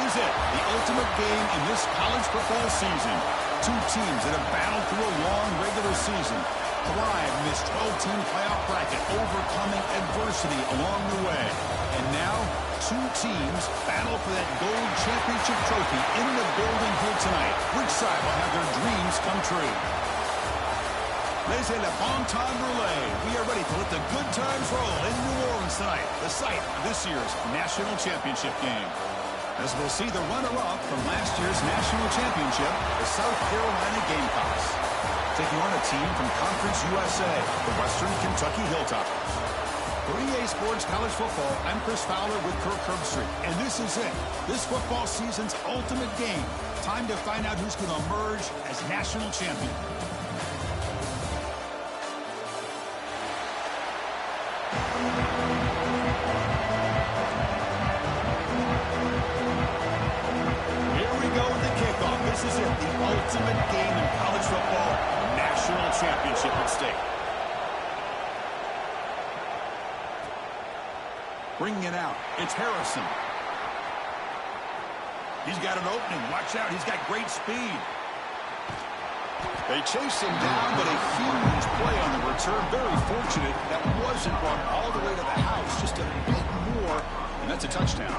is it, the ultimate game in this college football season. Two teams that have battled through a long regular season, thrive in this 12-team playoff bracket, overcoming adversity along the way. And now, two teams battle for that gold championship trophy in the building here tonight. Which side will have their dreams come true? Laissez le bon temps rouler. We are ready to let the good times roll in New Orleans tonight, the site of this year's national championship game. As we'll see the runner-up from last year's national championship, the South Carolina Gamecocks, taking on a team from Conference USA, the Western Kentucky Hilltoppers. For EA Sports College Football, I'm Chris Fowler with Kirk Herbstreit, and this is it, this football season's ultimate game. Time to find out who's going to emerge as national champion. This is it, the ultimate game in college football, national championship at stake. Bringing it out, it's Harrison. He's got an opening, watch out, he's got great speed. They chase him down, but a huge play on the return. Very fortunate that wasn't brought all the way to the house, just a bit more, and that's a touchdown.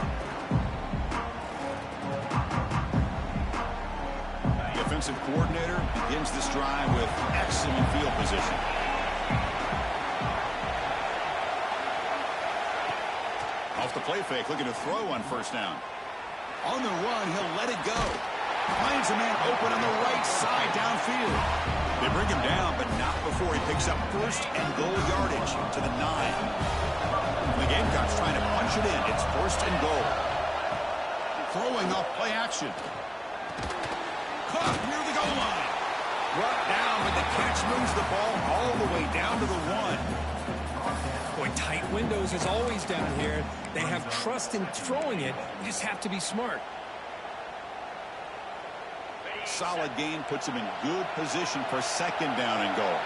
Defensive coordinator begins this drive with excellent field position. Off the play fake, looking to throw on first down. On the run, he'll let it go. Finds a man open on the right side downfield. They bring him down, but not before he picks up first and goal yardage to the 9. The Gamecocks trying to punch it in. It's first and goal. Throwing off play action. Caught near the goal line. Brought down, but the catch moves the ball all the way down to the 1. Boy, tight windows as always down here. They have trust in throwing it. You just have to be smart. Solid gain puts him in good position for second down and goal.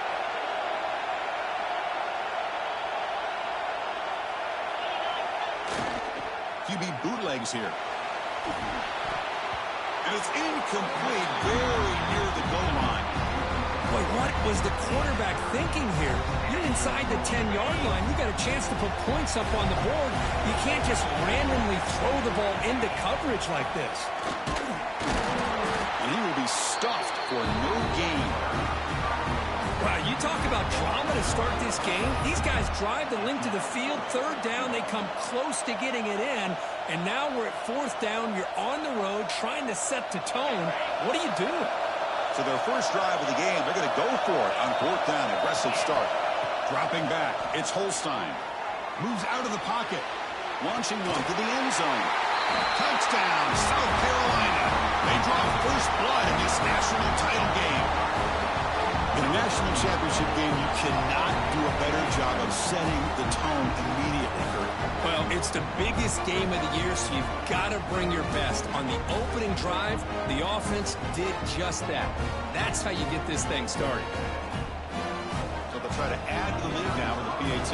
QB bootlegs here. And it's incomplete, very near the goal line. Boy, what was the quarterback thinking here? You're inside the 10-yard line. You got a chance to put points up on the board. You can't just randomly throw the ball into coverage like this. And he will be stuffed for no gain. Wow, you talk about drama to start this game. These guys drive the length of the field. Third down, they come close to getting it in. And now we're at fourth down. You're on the road trying to set the tone. What do you do? So their first drive of the game, they're going to go for it on fourth down. Aggressive start. Dropping back, it's Holstein. Moves out of the pocket. Launching one to the end zone. Touchdown, South Carolina. They draw first blood in this national title game. In a national championship game, you cannot do a better job of setting the tone immediately, Kurt. Well, it's the biggest game of the year, so you've got to bring your best. On the opening drive, the offense did just that. That's how you get this thing started. So they'll try to add to the lead now with the PAT.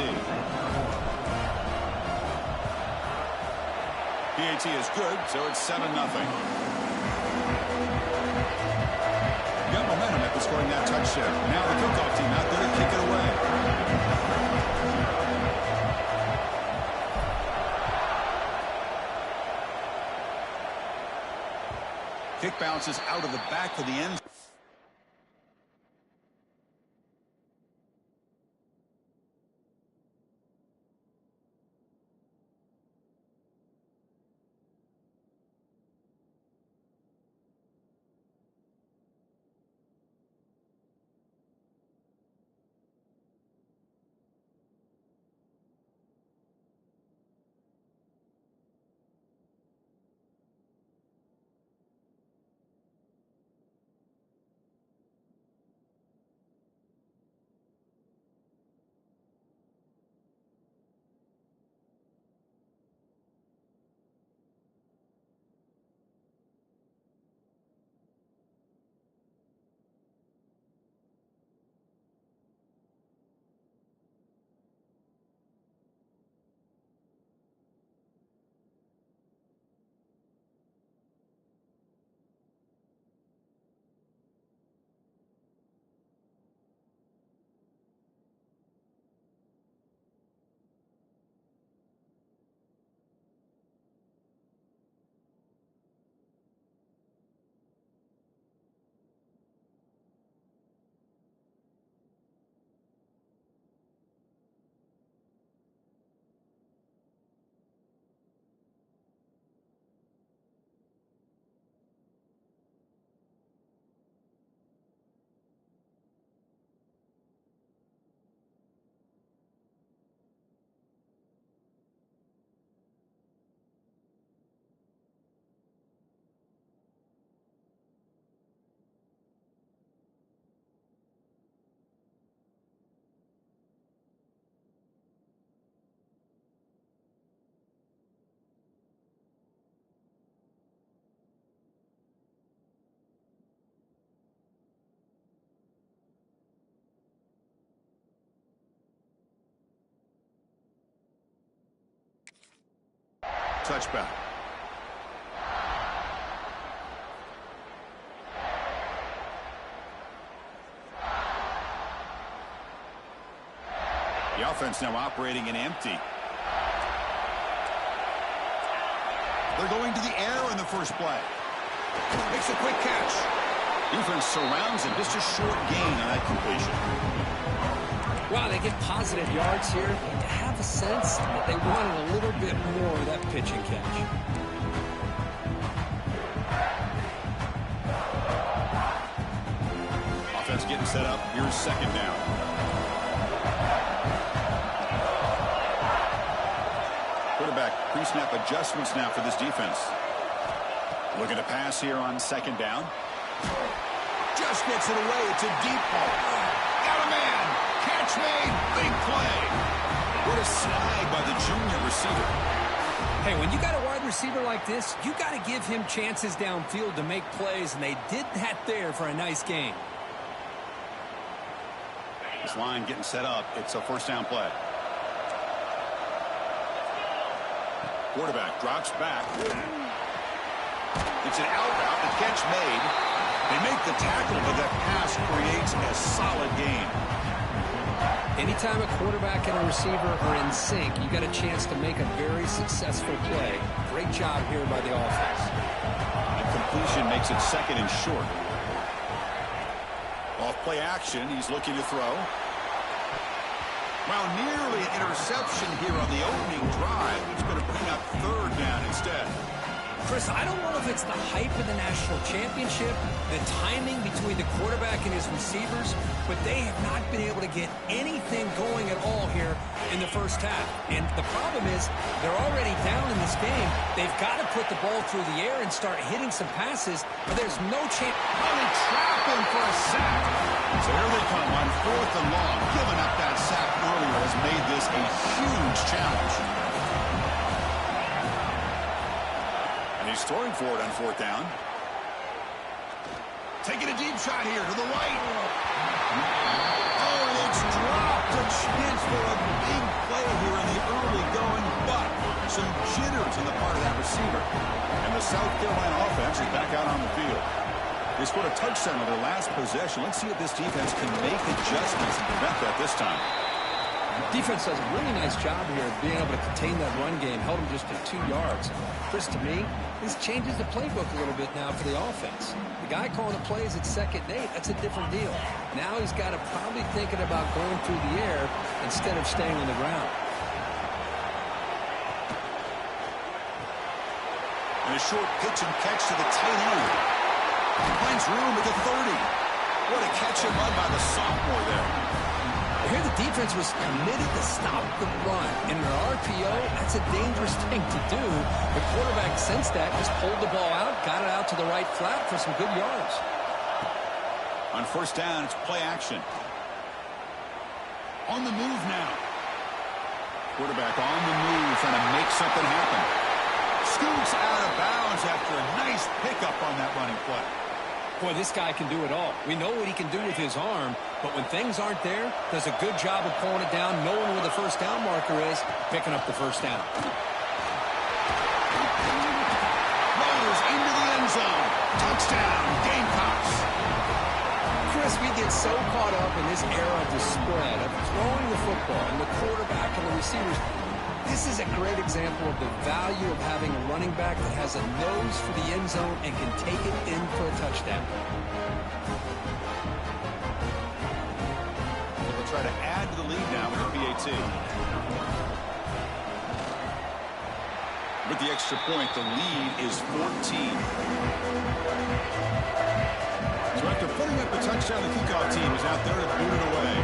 PAT is good, so it's 7-0. Got momentum after scoring that touchdown. Now the kickoff team out there to kick it away. Kick bounces out of the back of the end zone. touchback. The offense now operating in empty. They're going to the air in the first play. Makes a quick catch. Defense surrounds him. Just a short gain on that completion. Wow, they get positive yards here. I have a sense that they wanted a little bit more of that pitch and catch. Offense getting set up. Here's second down. Quarterback pre-snap adjustments now for this defense. Looking to pass here on second down. Just gets it away. It's a deep ball. Got a man. Catch made. Big play. What a snag by the junior receiver. Hey, when you got a wide receiver like this, you got to give him chances downfield to make plays, and they did that there for a nice game. This line getting set up. It's a first down play. Quarterback drops back. It's an out route. The catch made. They make the tackle, but that pass creates a solid gain. Anytime a quarterback and a receiver are in sync, you got a chance to make a very successful play. Great job here by the offense. And completion makes it second and short. Off play action, he's looking to throw. Well, nearly an interception here on the opening drive. He's going to bring up third down instead. Chris, I don't know if it's the hype of the national championship, the timing between the quarterback and his receivers, but they have not been able to get anything going at all here in the first half. And the problem is they're already down in this game. They've got to put the ball through the air and start hitting some passes, but there's no chance. Oh, they trap him for a sack. So here they come on fourth and long. Giving up that sack earlier has made this a huge challenge. He's throwing for it on fourth down. Taking a deep shot here to the right. Oh, it's dropped. A chance for a big play here in the early going, but some jitters on the part of that receiver. And the South Carolina offense is back out on the field. They scored a touchdown on their last possession. Let's see if this defense can make adjustments and prevent that this time. Defense does a really nice job here of being able to contain that run game, held him just to 2 yards. Chris, to me, this changes the playbook a little bit now for the offense. The guy calling the plays at 2nd and 8, that's a different deal. Now he's got to probably thinking about going through the air instead of staying on the ground. And a short pitch and catch to the tight end. Finds room at the 30. What a catch and run by the sophomore there. Here the defense was committed to stop the run. In an RPO, that's a dangerous thing to do. The quarterback sensed that, just pulled the ball out, got it out to the right flat for some good yards. On first down, it's play action. On the move now. Quarterback on the move, trying to make something happen. Scoots out of bounds after a nice pickup on that running play. Boy, this guy can do it all. We know what he can do with his arm, but when things aren't there, does a good job of pulling it down, knowing where the first down marker is, picking up the first down. Rolls into the end zone. Touchdown, Gamecocks. Chris, we get so caught up in this era of the spread, of throwing the football, and the quarterback and the receivers. This is a great example of the value of having a running back that has a nose for the end zone and can take it in for a touchdown. They'll try to add to the lead now with the PAT. With the extra point, the lead is 14. So after putting up a touchdown, the kickoff team is out there to boot it away.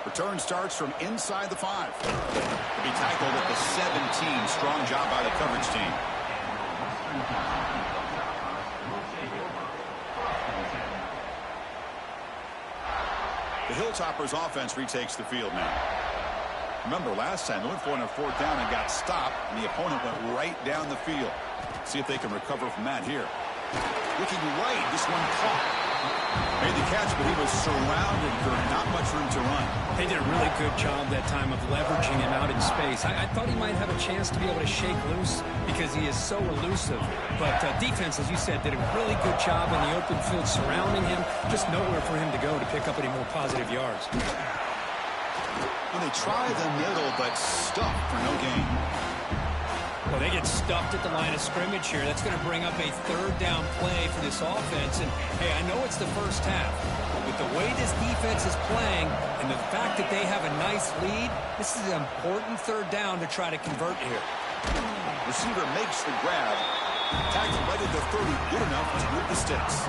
Return starts from inside the 5. To be tackled at the 17. Strong job by the coverage team. The Hilltoppers offense retakes the field now. Remember, last time they went for it on fourth down and got stopped, and the opponent went right down the field. See if they can recover from that here. Looking right, this one caught. Made the catch, but he was surrounded for not much room to run. They did a really good job that time of leveraging him out in space. I thought he might have a chance to be able to shake loose because he is so elusive. But defense, as you said, did a really good job in the open field surrounding him. Just nowhere for him to go to pick up any more positive yards. Well, they try the middle, but stuffed for no gain. Well, they get stuffed at the line of scrimmage here. That's going to bring up a third down play for this offense. And, hey, I know it's the first half, but with the way this defense is playing and the fact that they have a nice lead, this is an important third down to try to convert here. Receiver makes the grab. Tackle right at the 30, good enough to move the sticks.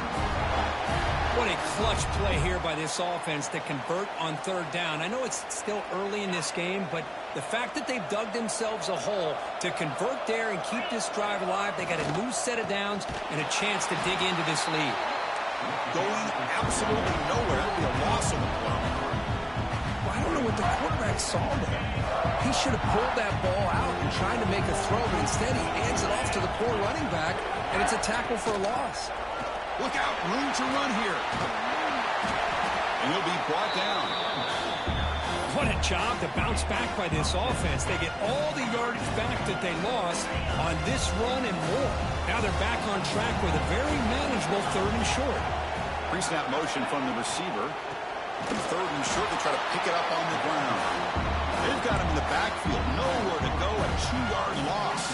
What a clutch play here by this offense to convert on third down. I know it's still early in this game, but the fact that they've dug themselves a hole to convert there and keep this drive alive, they got a new set of downs and a chance to dig into this lead. Going absolutely nowhere. It'll be a loss on the play. Well, I don't know what the quarterback saw there. He should have pulled that ball out and tried to make a throw, but instead he hands it off to the poor running back, and it's a tackle for a loss. Look out, room to run here. And he'll be brought down. What a job to bounce back by this offense. They get all the yardage back that they lost on this run and more. Now they're back on track with a very manageable third and short. Pre-snap motion from the receiver. Third and short, they try to pick it up on the ground. They've got him in the backfield. Nowhere to go. A 2-yard loss.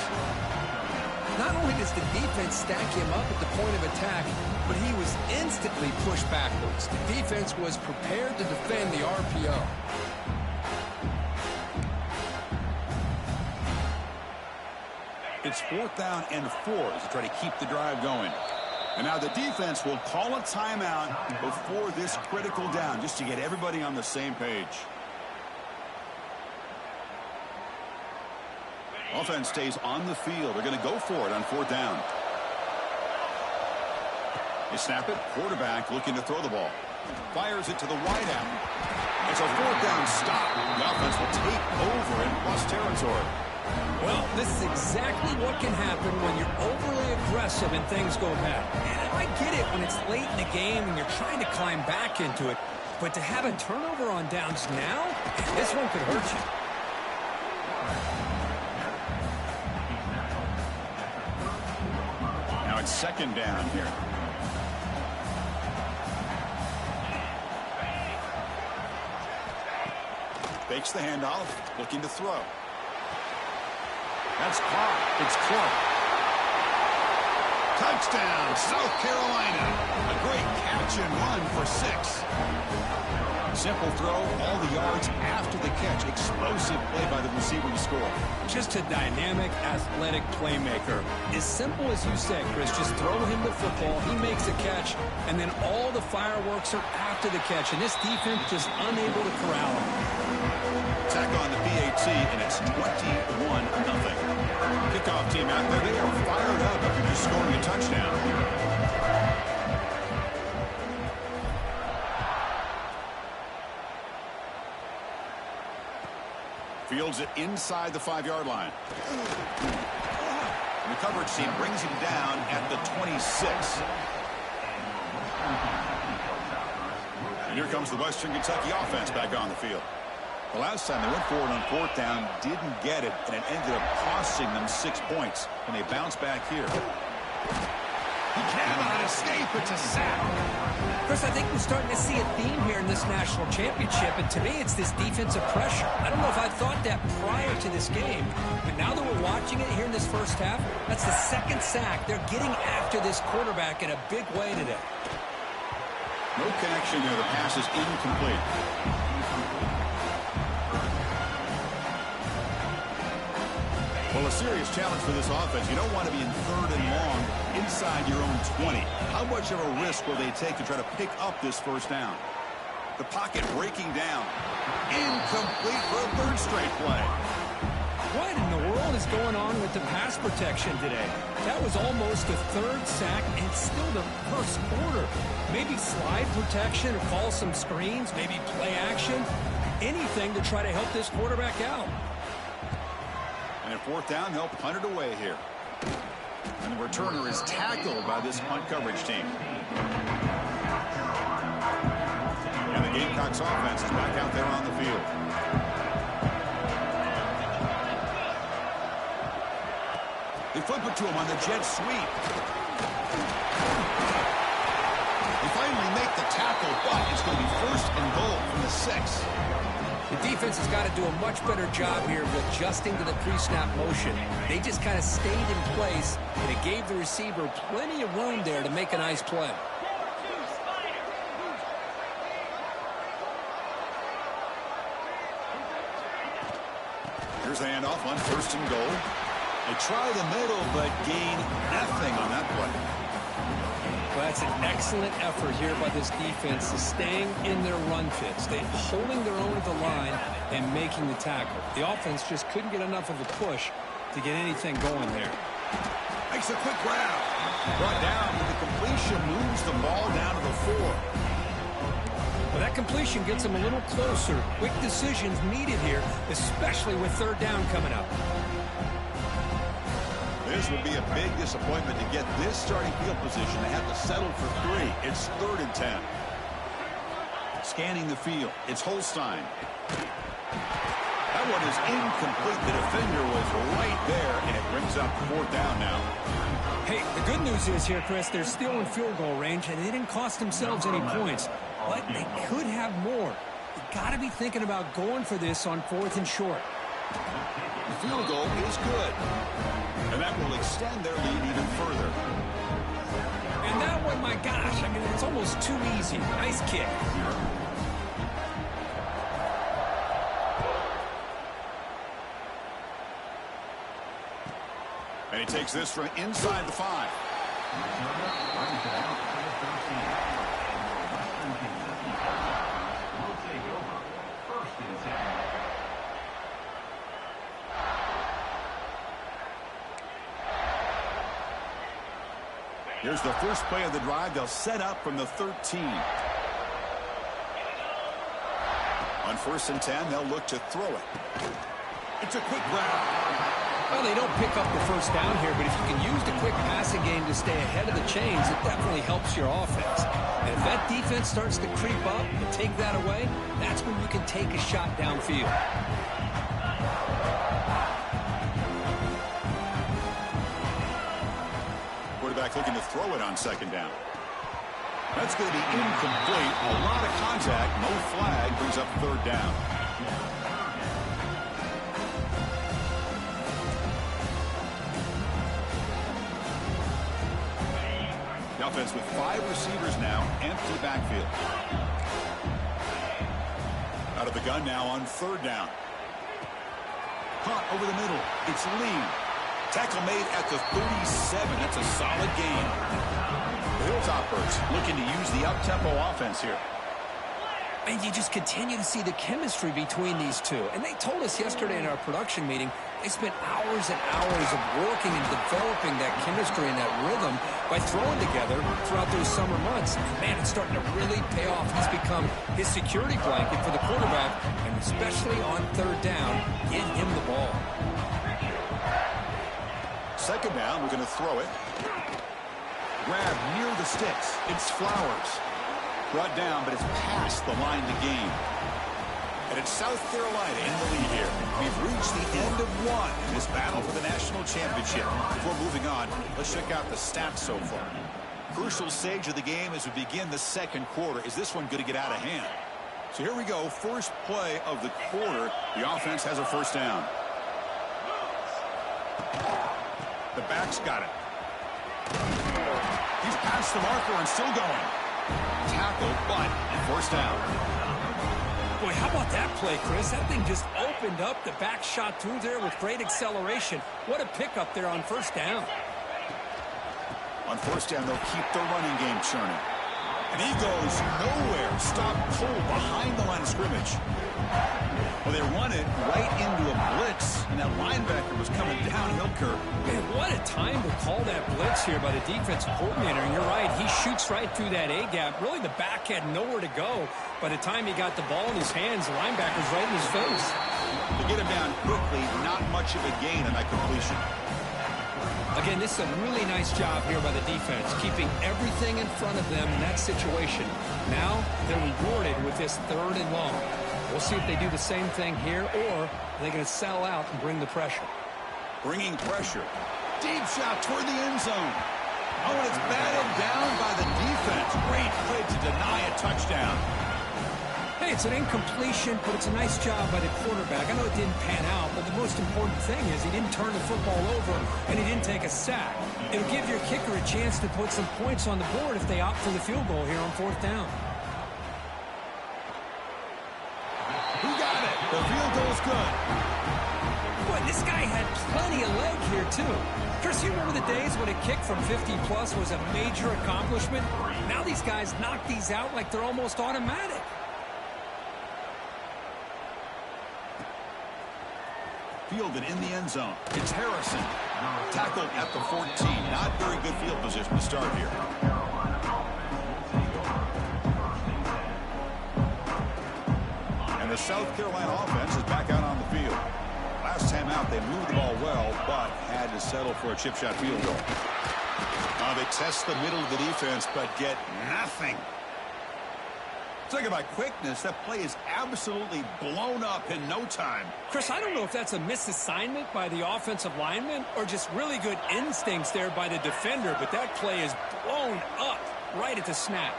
Not only does the defense stack him up at the point of attack, but he was instantly pushed backwards. The defense was prepared to defend the RPO. It's 4th down and 4 as they try to keep the drive going. And now the defense will call a timeout before this critical down, just to get everybody on the same page. Offense stays on the field. They're going to go for it on 4th down. They snap it. Quarterback looking to throw the ball. Fires it to the wideout. It's a 4th down stop. The offense will take over in plus territory. Well, this is exactly what can happen when you're overly aggressive and things go bad. And I get it when it's late in the game and you're trying to climb back into it. But to have a turnover on downs now, this one could hurt you. Now it's 2nd down here. Fakes the handoff, looking to throw. That's caught. It's Clark. Touchdown, South Carolina. A great catch and run for 6. Simple throw, all the yards after the catch. Explosive play by the receiver to score. Just a dynamic, athletic playmaker. As simple as you said, Chris, just throw him the football, he makes a catch, and then all the fireworks are after the catch. And this defense just unable to corral him. Attack on the PAT, and it's 21-0. Kickoff team out there, they are fired up after just scoring a touchdown. Fields it inside the 5-yard line. And the coverage team brings him down at the 26. And here comes the Western Kentucky offense back on the field. The last time they went forward on 4th down, didn't get it, and it ended up costing them 6 points when they bounce back here. He cannot escape. It's a sack. Chris, I think we're starting to see a theme here in this national championship, and to me it's this defensive pressure. I don't know if I thought that prior to this game, but now that we're watching it here in this first half, that's the 2nd sack. They're getting after this quarterback in a big way today. No connection there. The pass is incomplete. Well, a serious challenge for this offense. You don't want to be in 3rd and long inside your own 20. How much of a risk will they take to try to pick up this 1st down? The pocket breaking down. Incomplete for a 3rd straight play. What in the world is going on with the pass protection today? That was almost a 3rd sack and still the 1st quarter. Maybe slide protection or call some screens, maybe play action. Anything to try to help this quarterback out. And at 4th down, they'll punt it away here. And the returner is tackled by this punt coverage team. Gamecocks offense is back out there on the field. They flip it to him on the jet sweep. They finally make the tackle, but it's going to be first and goal from the 6. The defense has got to do a much better job here of adjusting to the pre-snap motion. They just kind of stayed in place, and it gave the receiver plenty of room there to make a nice play. Here's the handoff on first and goal. They try the middle, but gain nothing on that play. Well, that's an excellent effort here by this defense, staying in their run fits. They're holding their own at the line and making the tackle. The offense just couldn't get enough of a push to get anything going there. Makes a quick grab. Brought down with the completion, moves the ball down to the 4. Well, that completion gets them a little closer. Quick decisions needed here, especially with third down coming up. This would be a big disappointment to get this starting field position. They have to settle for 3. It's 3rd and 10. Scanning the field. It's Holstein. That one is incomplete. The defender was right there, and it brings up 4th down now. Hey, the good news is here, Chris, they're still in field goal range, and they didn't cost themselves any points. But they could have more. You got to be thinking about going for this on 4th and short. The field goal is good. And that will extend their lead even further. And that one, my gosh, I mean, it's almost too easy. Nice kick. And he takes this from inside the 5. Here's the first play of the drive. They'll set up from the 13. On 1st and 10, they'll look to throw it. It's a quick grab. Well, they don't pick up the first down here, but if you can use the quick passing game to stay ahead of the chains, it definitely helps your offense. And if that defense starts to creep up and take that away, that's when you can take a shot downfield. Quarterback looking to throw it on 2nd down. That's going to be incomplete. A lot of contact. No flag. Brings up 3rd down. The offense with 5 receivers now. Empty backfield. Out of the gun now on 3rd down. Caught over the middle. It's Lee. Tackle made at the 37. That's a solid gain. The Hilltoppers looking to use the up-tempo offense here. And you just continue to see the chemistry between these two. And they told us yesterday in our production meeting, they spent hours and hours of working and developing that chemistry and that rhythm by throwing together throughout those summer months. And man, it's starting to really pay off. He's become his security blanket for the quarterback, and especially on 3rd down, get him the ball. 2nd down, we're going to throw it. Grab near the sticks. It's Flowers. Brought down, but it's past the line to gain. And it's South Carolina in the lead here. We've reached the end of 1 in this battle for the national championship. Before moving on, let's check out the stats so far. Crucial stage of the game as we begin the 2nd quarter. Is this one going to get out of hand? So here we go. First play of the quarter. The offense has a 1st down. The back's got it. He's past the marker and still going. Tackle, but 1st down. Boy, how about that play, Chris? That thing just opened up. The back shot through there with great acceleration. What a pickup there on 1st down. On 1st down, they'll keep the running game churning. And he goes nowhere. Stop cold behind the line of scrimmage. Well, they run it right into a blitz, and that linebacker was coming downhill curve. Man, what a time to call that blitz here by the defensive coordinator. And you're right, he shoots right through that A-gap. Really, the back had nowhere to go. By the time he got the ball in his hands, the linebacker's right in his face. To get him down quickly, not much of a gain on that completion. Again, this is a really nice job here by the defense, keeping everything in front of them in that situation. Now they're rewarded with this 3rd and long. We'll see if they do the same thing here, or are they going to sell out and bring the pressure? Bringing pressure. Deep shot toward the end zone. Oh, and it's batted down by the defense. Great play to deny a touchdown. Hey, it's an incompletion, but it's a nice job by the quarterback. I know it didn't pan out, but the most important thing is he didn't turn the football over and he didn't take a sack. It'll give your kicker a chance to put some points on the board if they opt for the field goal here on 4th down. Who got it? The field goal's good. Boy, this guy had plenty of leg here, too. Chris, you remember the days when a kick from 50-plus was a major accomplishment? Now these guys knock these out like they're almost automatic. Fielded in the end zone. It's Harrison. Tackled at the 14. Not very good field position to start here. And the South Carolina offense is back out on the field. Last time out, they moved the ball well, but had to settle for a chip shot field goal. They test the middle of the defense, but get nothing. Talk about quickness. That play is absolutely blown up in no time. Chris, I don't know if that's a misassignment by the offensive lineman or just really good instincts there by the defender, but that play is blown up right at the snap.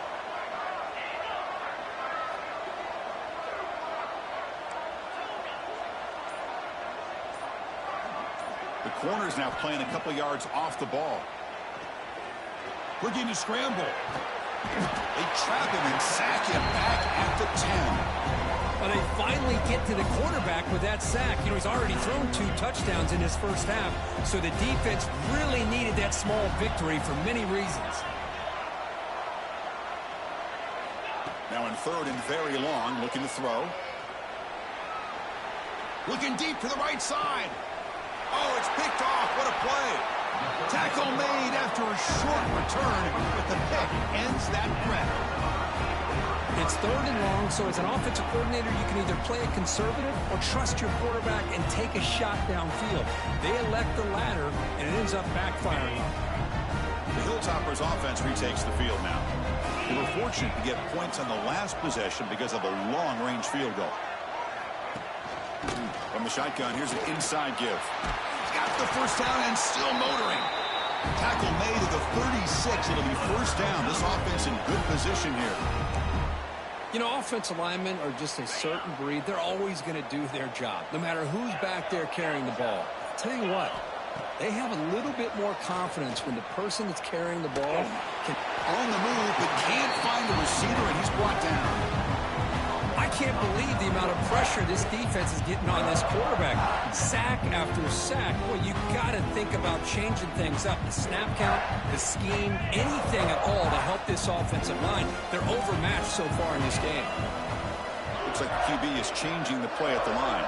The corner's now playing a couple yards off the ball. Looking to scramble. They trap him and sack him back at the 10. Well, they finally get to the quarterback with that sack. You know, he's already thrown 2 touchdowns in his first half, so the defense really needed that small victory for many reasons. Now in 3rd and very long, looking to throw. Looking deep to the right side. Oh, it's picked off. What a play. Tackle made after a short return, but the pick ends that threat. It's 3rd and long, so as an offensive coordinator, you can either play it conservative or trust your quarterback and take a shot downfield. They elect the latter, and it ends up backfiring. The Hilltoppers offense retakes the field now. They were fortunate to get points on the last possession because of a long-range field goal. From the shotgun, here's an inside give. Got the first down and still motoring. Tackle made at the 36. It'll be first down. This offense in good position here. You know, offensive linemen are just a certain breed. They're always going to do their job, no matter who's back there carrying the ball. I'll tell you what, they have a little bit more confidence when the person that's carrying the ball can on the move, but can't find the receiver, and he's brought down. I can't believe the amount of pressure this defense is getting on this quarterback. Sack after sack. Well, you got to think about changing things up. The snap count, the scheme, anything at all to help this offensive line. They're overmatched so far in this game. Looks like the QB is changing the play at the line.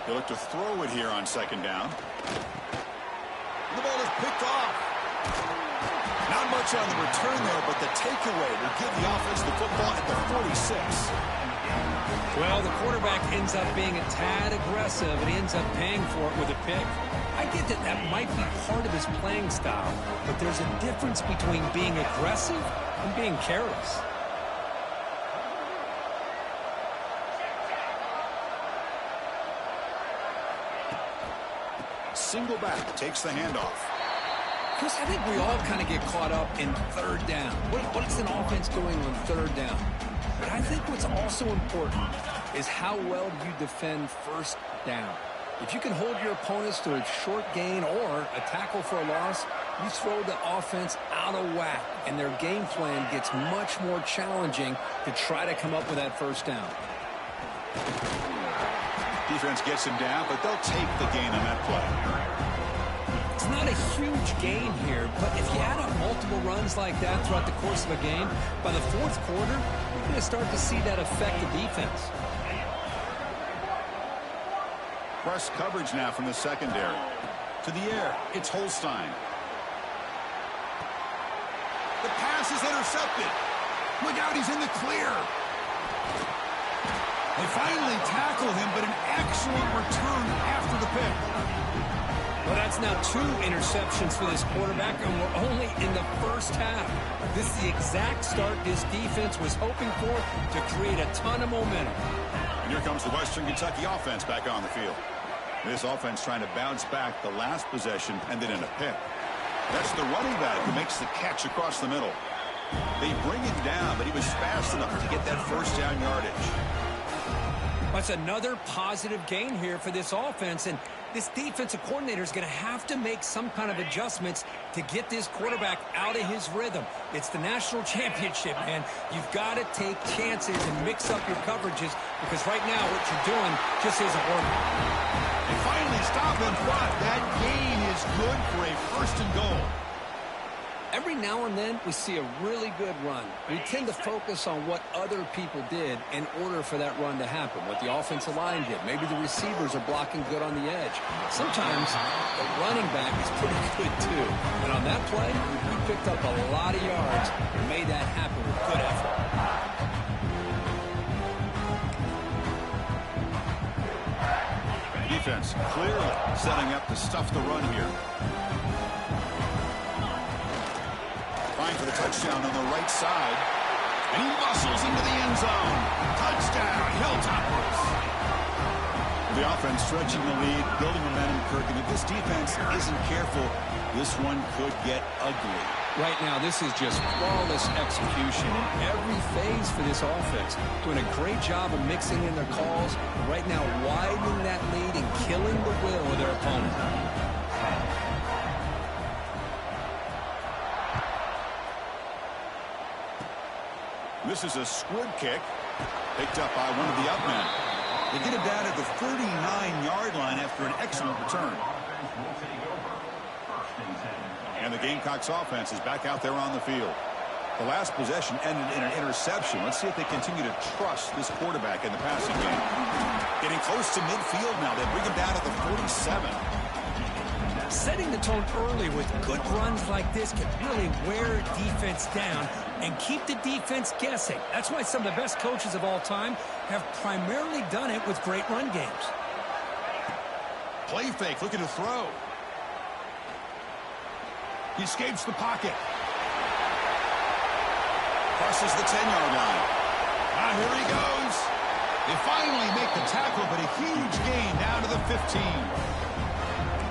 They look to throw it here on 2nd down. The ball is picked off. Not much on the return there, but the takeaway will give the offense the football at the 46. Well, the quarterback ends up being a tad aggressive, and he ends up paying for it with a pick. I get that that might be part of his playing style, but there's a difference between being aggressive and being careless. Single back takes the handoff. Chris, I think we all kind of get caught up in 3rd down. What's an offense doing on 3rd down? But I think what's also important is how well you defend 1st down. If you can hold your opponents to a short gain or a tackle for a loss, you throw the offense out of whack, and their game plan gets much more challenging to try to come up with that 1st down. Defense gets him down, but they'll take the gain on that play. It's not a huge gain here, but if you add up multiple runs like that throughout the course of a game, by the 4th quarter, you're going to start to see that affect the defense. Press coverage now from the secondary. To the air, it's Holstein. The pass is intercepted. Look out, he's in the clear. They finally tackle him, but an excellent return after the pick. Well, That's now 2 interceptions for this quarterback, and we're only in the first half. This is the exact start this defense was hoping for to create a ton of momentum. And here comes the Western Kentucky offense back on the field. This offense trying to bounce back the last possession and then in a pick. That's the running back who makes the catch across the middle. They bring him down, but he was fast enough to get that first down yardage. That's another positive gain here for this offense, and this defensive coordinator is going to have to make some kind of adjustments to get this quarterback out of his rhythm. It's the national championship, man. You've got to take chances and mix up your coverages because right now what you're doing just isn't working. They finally stop in front. That gain is good for a first and goal. Every now and then we see a really good run. We tend to focus on what other people did in order for that run to happen, what the offensive line did. Maybe the receivers are blocking good on the edge. Sometimes the running back is pretty good too. And on that play, he picked up a lot of yards and made that happen with good effort. Defense clearly setting up to stuff the run here. For the touchdown on the right side. And he muscles into the end zone. Touchdown, Hilltoppers. The offense stretching the lead, building momentum, Kirk. And if this defense isn't careful, this one could get ugly. Right now, this is just flawless execution in every phase for this offense. Doing a great job of mixing in their calls. Right now, widening that lead and killing the will of their opponent. This is a squib kick picked up by one of the up men. They get it down at the 39-yard line after an excellent return. And the Gamecocks offense is back out there on the field. The last possession ended in an interception. Let's see if they continue to trust this quarterback in the passing game. Getting close to midfield now. They bring him down at the 47. Setting the tone early with good runs like this can really wear defense down and keep the defense guessing. That's why some of the best coaches of all time have primarily done it with great run games. Play fake, looking to throw. He escapes the pocket. Crosses the 10-yard line. Here he goes. They finally make the tackle, but a huge gain down to the 15.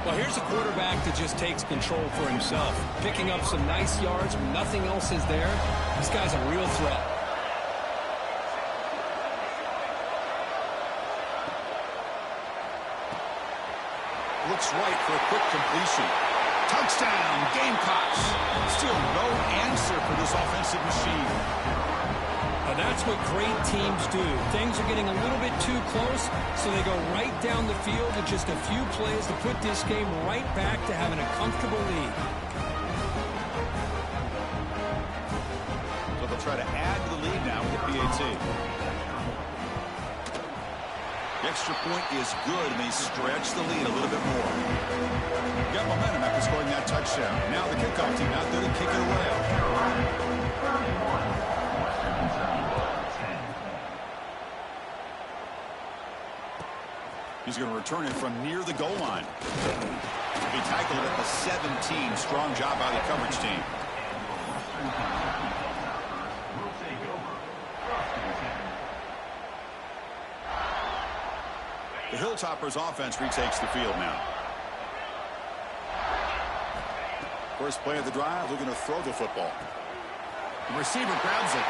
Well, here's a quarterback that just takes control for himself. Picking up some nice yards when nothing else is there. This guy's a real threat. Looks right for a quick completion. Touchdown, Gamecocks. Still no answer for this offensive machine. Now that's what great teams do. Things are getting a little bit too close, so they go right down the field with just a few plays to put this game right back to having a comfortable lead. So they'll try to add to the lead now with the PAT. The extra point is good, and they stretch the lead a little bit more. Got momentum after scoring that touchdown. Now the kickoff team out there to kick it away. He's going to return it from near the goal line. He tackled at the 17. Strong job by the coverage team. The Hilltoppers offense retakes the field now. First play of the drive, looking to throw the football. The receiver grabs it.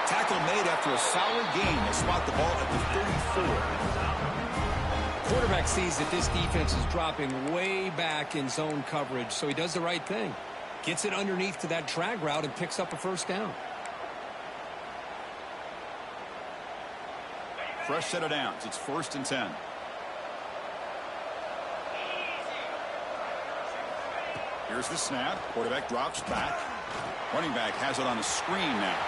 Tackle made after a solid gain. They'll spot the ball at the 34. Quarterback sees that this defense is dropping way back in zone coverage, so he does the right thing. Gets it underneath to that drag route and picks up a first down. Fresh set of downs. It's 1st and 10. Here's the snap. Quarterback drops back. Running back has it on a screen now.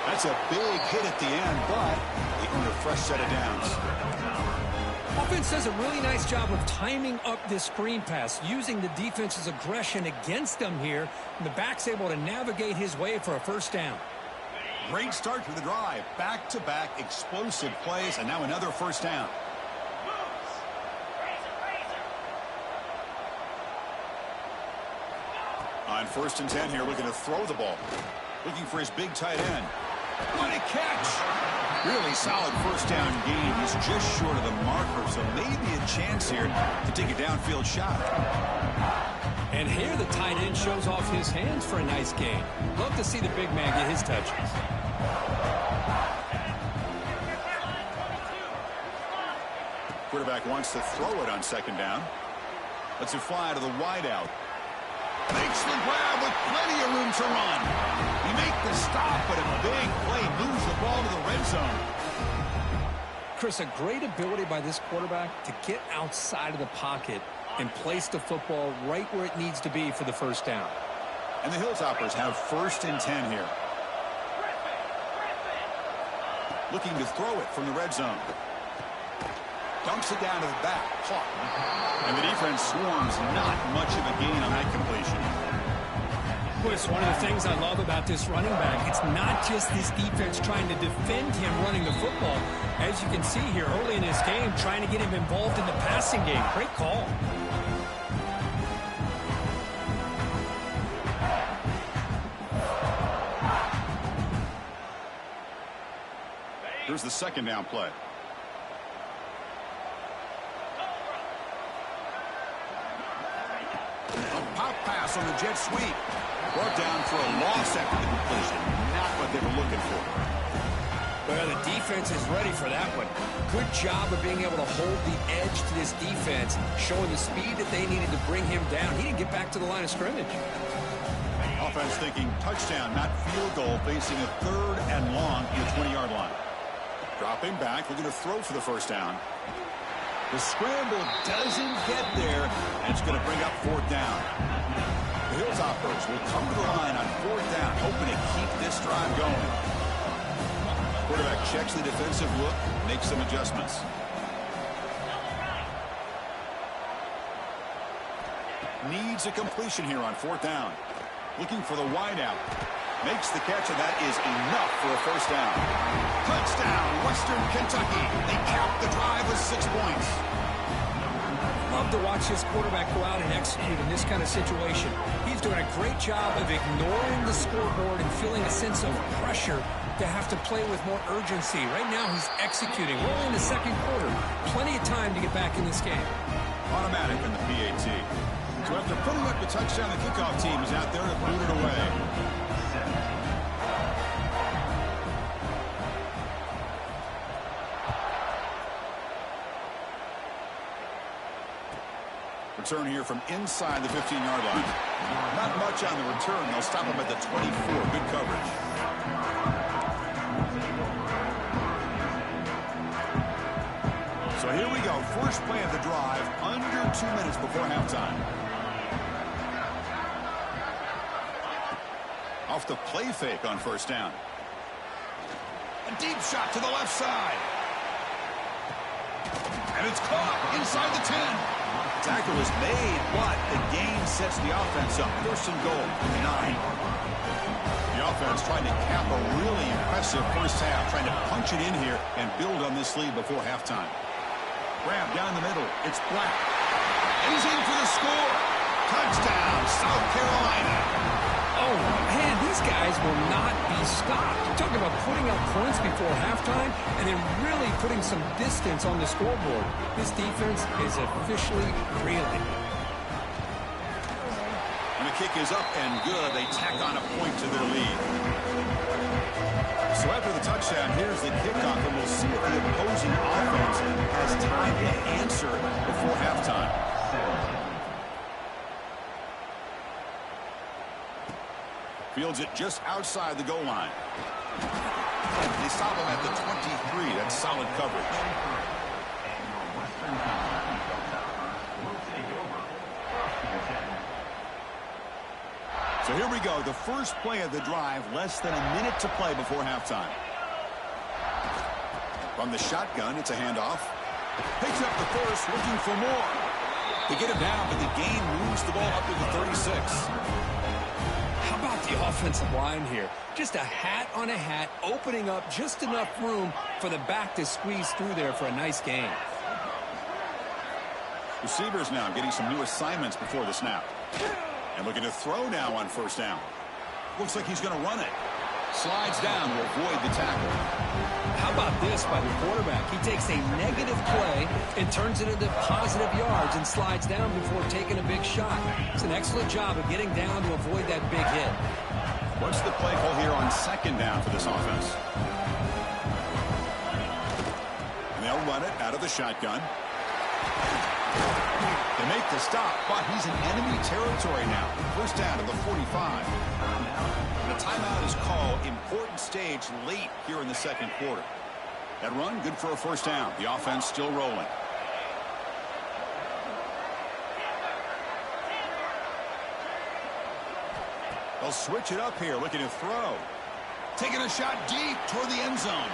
That's a big hit at the end, but they earned a fresh set of downs. Offense does a really nice job of timing up this screen pass, using the defense's aggression against them here, and the back's able to navigate his way for a first down. Great start to the drive. Back-to-back explosive plays, and now another first down. On 1st and 10 here, looking to throw the ball. Looking for his big tight end. What a catch! Really solid first down gain. He's just short of the marker, so maybe a chance here to take a downfield shot. And here the tight end shows off his hands for a nice gain. Love to see the big man get his touches. Quarterback wants to throw it on 2nd down. Lets it fly to the wideout. Makes the grab with plenty of room to run. He makes the stop, but a big play moves the ball to the red zone. Chris, a great ability by this quarterback to get outside of the pocket and place the football right where it needs to be for the 1st down. And the Hilltoppers have 1st and 10 here. Looking to throw it from the red zone. Dunks it down to the back. Caught. And the defense swarms. Not much of a gain on that completion. Chris, one of the things I love about this running back, it's not just this defense trying to defend him running the football. As you can see here early in this game, trying to get him involved in the passing game. Great call. Here's the 2nd down play. A pop pass on the jet sweep. Brought down for a loss after the completion. Not what they were looking for. Well, the defense is ready for that one. Good job of being able to hold the edge to this defense, showing the speed that they needed to bring him down. He didn't get back to the line of scrimmage. Offense thinking touchdown, not field goal, facing a 3rd and long in the 20-yard line. Dropping back, looking to throw for the 1st down. The scramble doesn't get there, and it's going to bring up 4th down. The Hilltoppers will come to the line on 4th down, hoping to keep this drive going. Quarterback checks the defensive look, makes some adjustments. Needs a completion here on 4th down. Looking for the wideout. Makes the catch, and that is enough for a 1st down. Touchdown, Western Kentucky. They cap the drive with 6 points. Love to watch this quarterback go out and execute in this kind of situation. He's doing a great job of ignoring the scoreboard and feeling a sense of pressure to have to play with more urgency. Right now, he's executing. We're only in the 2nd quarter. Plenty of time to get back in this game. Automatic in the PAT. So after putting up the touchdown, the kickoff team is out there to boot it away. Return here from inside the 15-yard line. Not much on the return. They'll stop him at the 24. Good coverage. So here we go. First play of the drive. Under 2 minutes before halftime. Off the play fake on 1st down. A deep shot to the left side. And it's caught inside the 10. Tackle was made, but the gain sets the offense up. 1st and goal at the 9. The offense trying to cap a really impressive 1st half, trying to punch it in here and build on this lead before halftime. Grab down the middle. It's Black. And he's in for the score. Touchdown, South Carolina. Oh, man, these guys will not be stopped. You're talking about putting up points before halftime and then really putting some distance on the scoreboard. This defense is officially reeling. And the kick is up and good. They tack on a point to their lead. So after the touchdown, here's the kickoff, and we'll see if the opposing offense has time to answer before halftime. Fields it just outside the goal line. They stop him at the 23. That's solid coverage. So here we go. The first play of the drive. Less than a minute to play before halftime. From the shotgun, it's a handoff. Picks up the first, looking for more. They get him down, but the gain moves the ball up to the 36. How about the offensive line here? Just a hat on a hat, opening up just enough room for the back to squeeze through there for a nice gain. Receivers now getting some new assignments before the snap. And looking to throw now on first down. Looks like he's going to run it. Slides down to avoid the tackle. How about this by the quarterback? He takes a negative play and turns it into positive yards and slides down before taking a big shot. It's an excellent job of getting down to avoid that big hit. What's the play call here on second down for this offense? And they'll run it out of the shotgun. They make the stop, but he's in enemy territory now. First down to the 45. The timeout is called. Important stage late here in the second quarter. That run, good for a first down. The offense still rolling. They'll switch it up here, looking to throw. Taking a shot deep toward the end zone.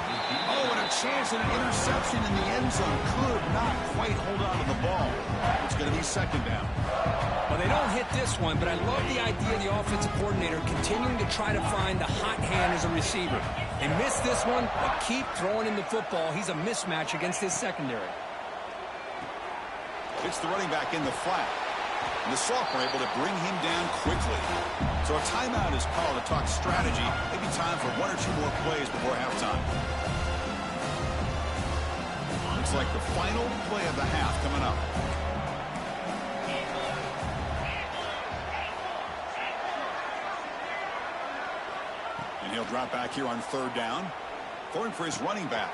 Oh, and a chance at an interception in the end zone. Could not quite hold on to the ball. It's going to be second down. Well, they don't hit this one, but I love the idea of the offensive coordinator continuing to try to find the hot hand as a receiver. They missed this one, but keep throwing him the football. He's a mismatch against his secondary. It's the running back in the flat. And the sophomore able to bring him down quickly. So a timeout is called to talk strategy. Maybe time for one or two more plays before halftime. Looks like the final play of the half coming up. And he'll drop back here on third down. Throwing for his running back.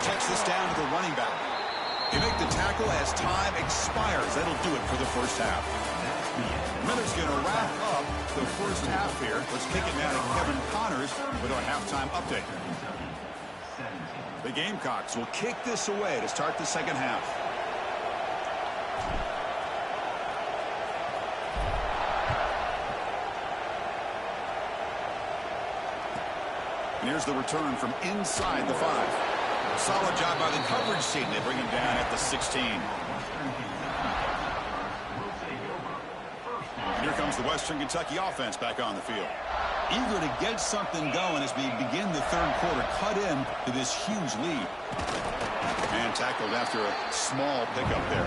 Checks this down to the running back. They make the tackle as time expires. That'll do it for the first half. Miller's going to wrap up the first half here. Let's kick it now to Kevin Connors with our halftime update. The Gamecocks will kick this away to start the second half. And here's the return from inside the 5. Solid job by the coverage team. They bring him down at the 16. Here comes the Western Kentucky offense back on the field. Eager to get something going as we begin the third quarter. Cut in to this huge lead. And tackled after a small pickup there.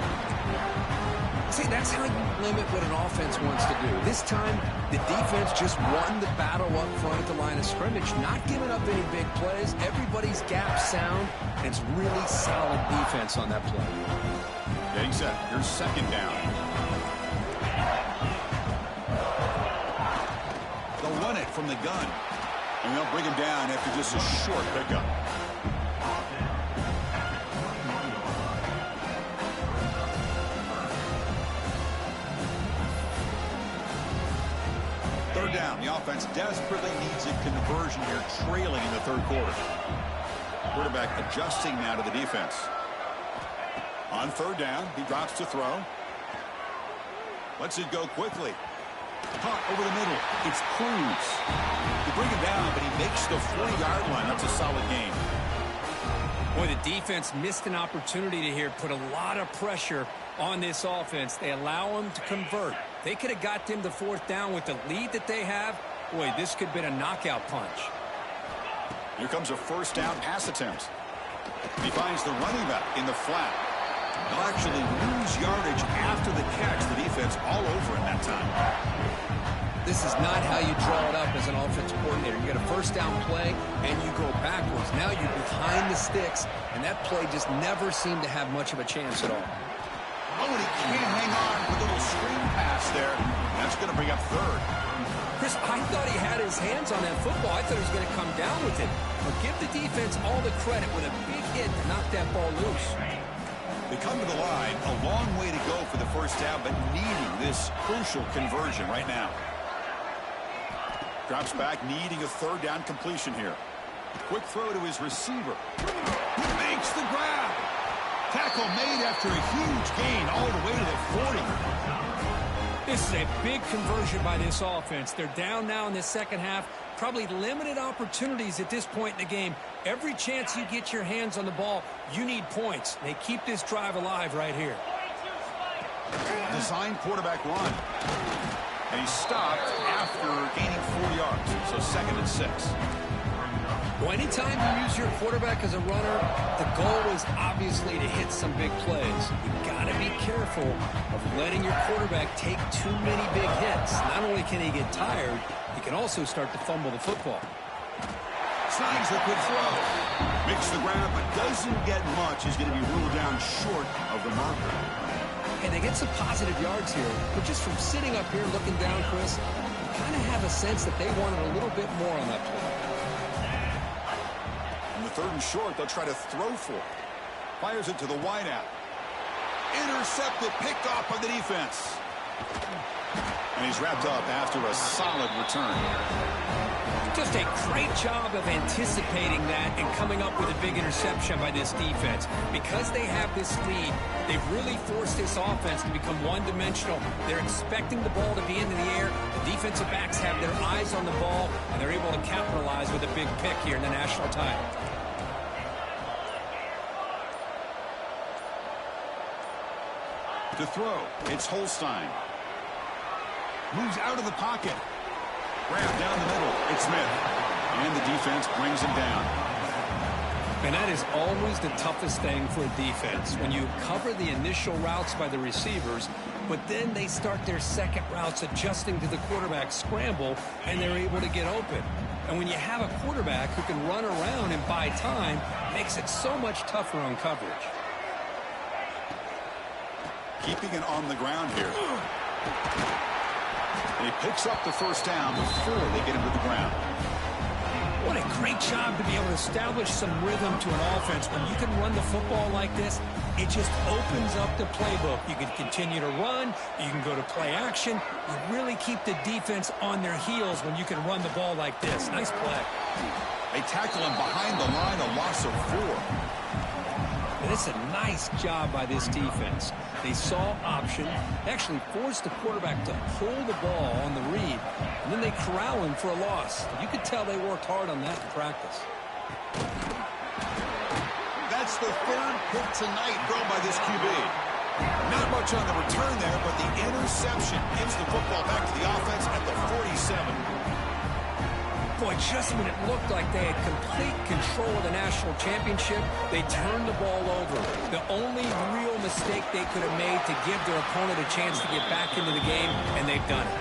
See, that's how you limit what an offense wants to do. This time, the defense just won the battle up front at the line of scrimmage, not giving up any big plays. Everybody's gap sound, and it's really solid defense on that play. Getting set. Here's second down. They'll run it from the gun, and they'll bring him down after just a short pickup. Third down. The offense desperately needs a conversion here, trailing in the third quarter. Quarterback adjusting now to the defense. On third down, he drops to throw. Lets it go quickly. Caught over the middle. It's Cruz. They bring him down, but he makes the 40-yard line. That's a solid gain. Boy, the defense missed an opportunity to here put a lot of pressure on this offense. They allow him to convert. They could have got them to fourth down with the lead that they have. Boy, this could have been a knockout punch. Here comes a first down pass attempt. He finds the running back in the flat. They'll actually lose yardage after the catch. The defense all over in that time. This is not how you draw it up as an offensive coordinator. You get a first down play, and you go backwards. Now you're behind the sticks, and that play just never seemed to have much of a chance at all. Oh, and he can't hang on with a little screen pass there. That's going to bring up third. Chris, I thought he had his hands on that football. I thought he was going to come down with it. But give the defense all the credit with a big hit to knock that ball loose. They come to the line, a long way to go for the first down, but needing this crucial conversion right now. Drops back, needing a third down completion here. Quick throw to his receiver. Makes the grab. Tackle made after a huge gain all the way to the 40. This is a big conversion by this offense. They're down now in the second half. Probably limited opportunities at this point in the game. Every chance you get your hands on the ball, you need points. They keep this drive alive right here. Design quarterback run. And he stopped after gaining 4 yards. So 2nd and 6. Well, anytime you use your quarterback as a runner, the goal is obviously to hit some big plays. You've got to be careful of letting your quarterback take too many big hits. Not only can he get tired, he can also start to fumble the football. Signs the good throw. Makes the grab, but doesn't get much. He's going to be ruled down short of the marker. And they get some positive yards here, but just from sitting up here looking down, Chris, you kind of have a sense that they wanted a little bit more on that play. On the 3rd and short, they'll try to throw for it. Fires it to the wideout. Intercepted, picked off by the defense. And he's wrapped up after a solid return. Just a great job of anticipating that and coming up with a big interception by this defense. Because they have this lead, they've really forced this offense to become one-dimensional. They're expecting the ball to be into the air. The defensive backs have their eyes on the ball, and they're able to capitalize with a big pick here in the national title. To throw, it's Holstein. Moves out of the pocket. Grab down the middle. It's Smith. And the defense brings him down. And that is always the toughest thing for a defense. When you cover the initial routes by the receivers, but then they start their second routes adjusting to the quarterback scramble, and they're able to get open. And when you have a quarterback who can run around and buy time, it makes it so much tougher on coverage. Keeping it on the ground here. And he picks up the first down before they get him to the ground. What a great job to be able to establish some rhythm to an offense. When you can run the football like this, it just opens up the playbook. You can continue to run. You can go to play action. You really keep the defense on their heels when you can run the ball like this. Nice play. They tackle him behind the line, a loss of 4. And it's a nice job by this defense. They saw option, actually forced the quarterback to pull the ball on the read, and then they corral him for a loss. You could tell they worked hard on that in practice. That's the 3rd pick tonight thrown by this QB. Not much on the return there, but the interception gives the football back to the offense at the 47. Boy, just when it looked like they had complete control of the national championship, they turned the ball over. The only real mistake they could have made to give their opponent a chance to get back into the game, and they've done it.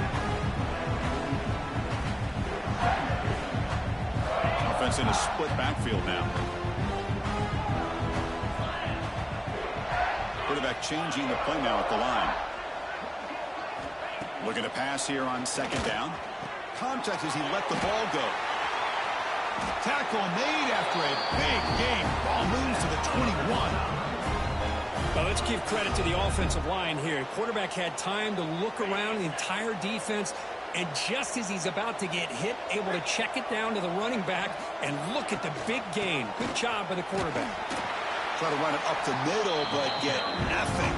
Offense in a split backfield now. Quarterback changing the play now at the line. Looking to pass here on 2nd down. Contact as he let the ball go. Tackle made after a big game. Ball moves to the 21. Well, let's give credit to the offensive line here. Quarterback had time to look around the entire defense, and just as he's about to get hit, able to check it down to the running back, and look at the big gain. Good job by the quarterback. Try to run it up the middle, but get nothing.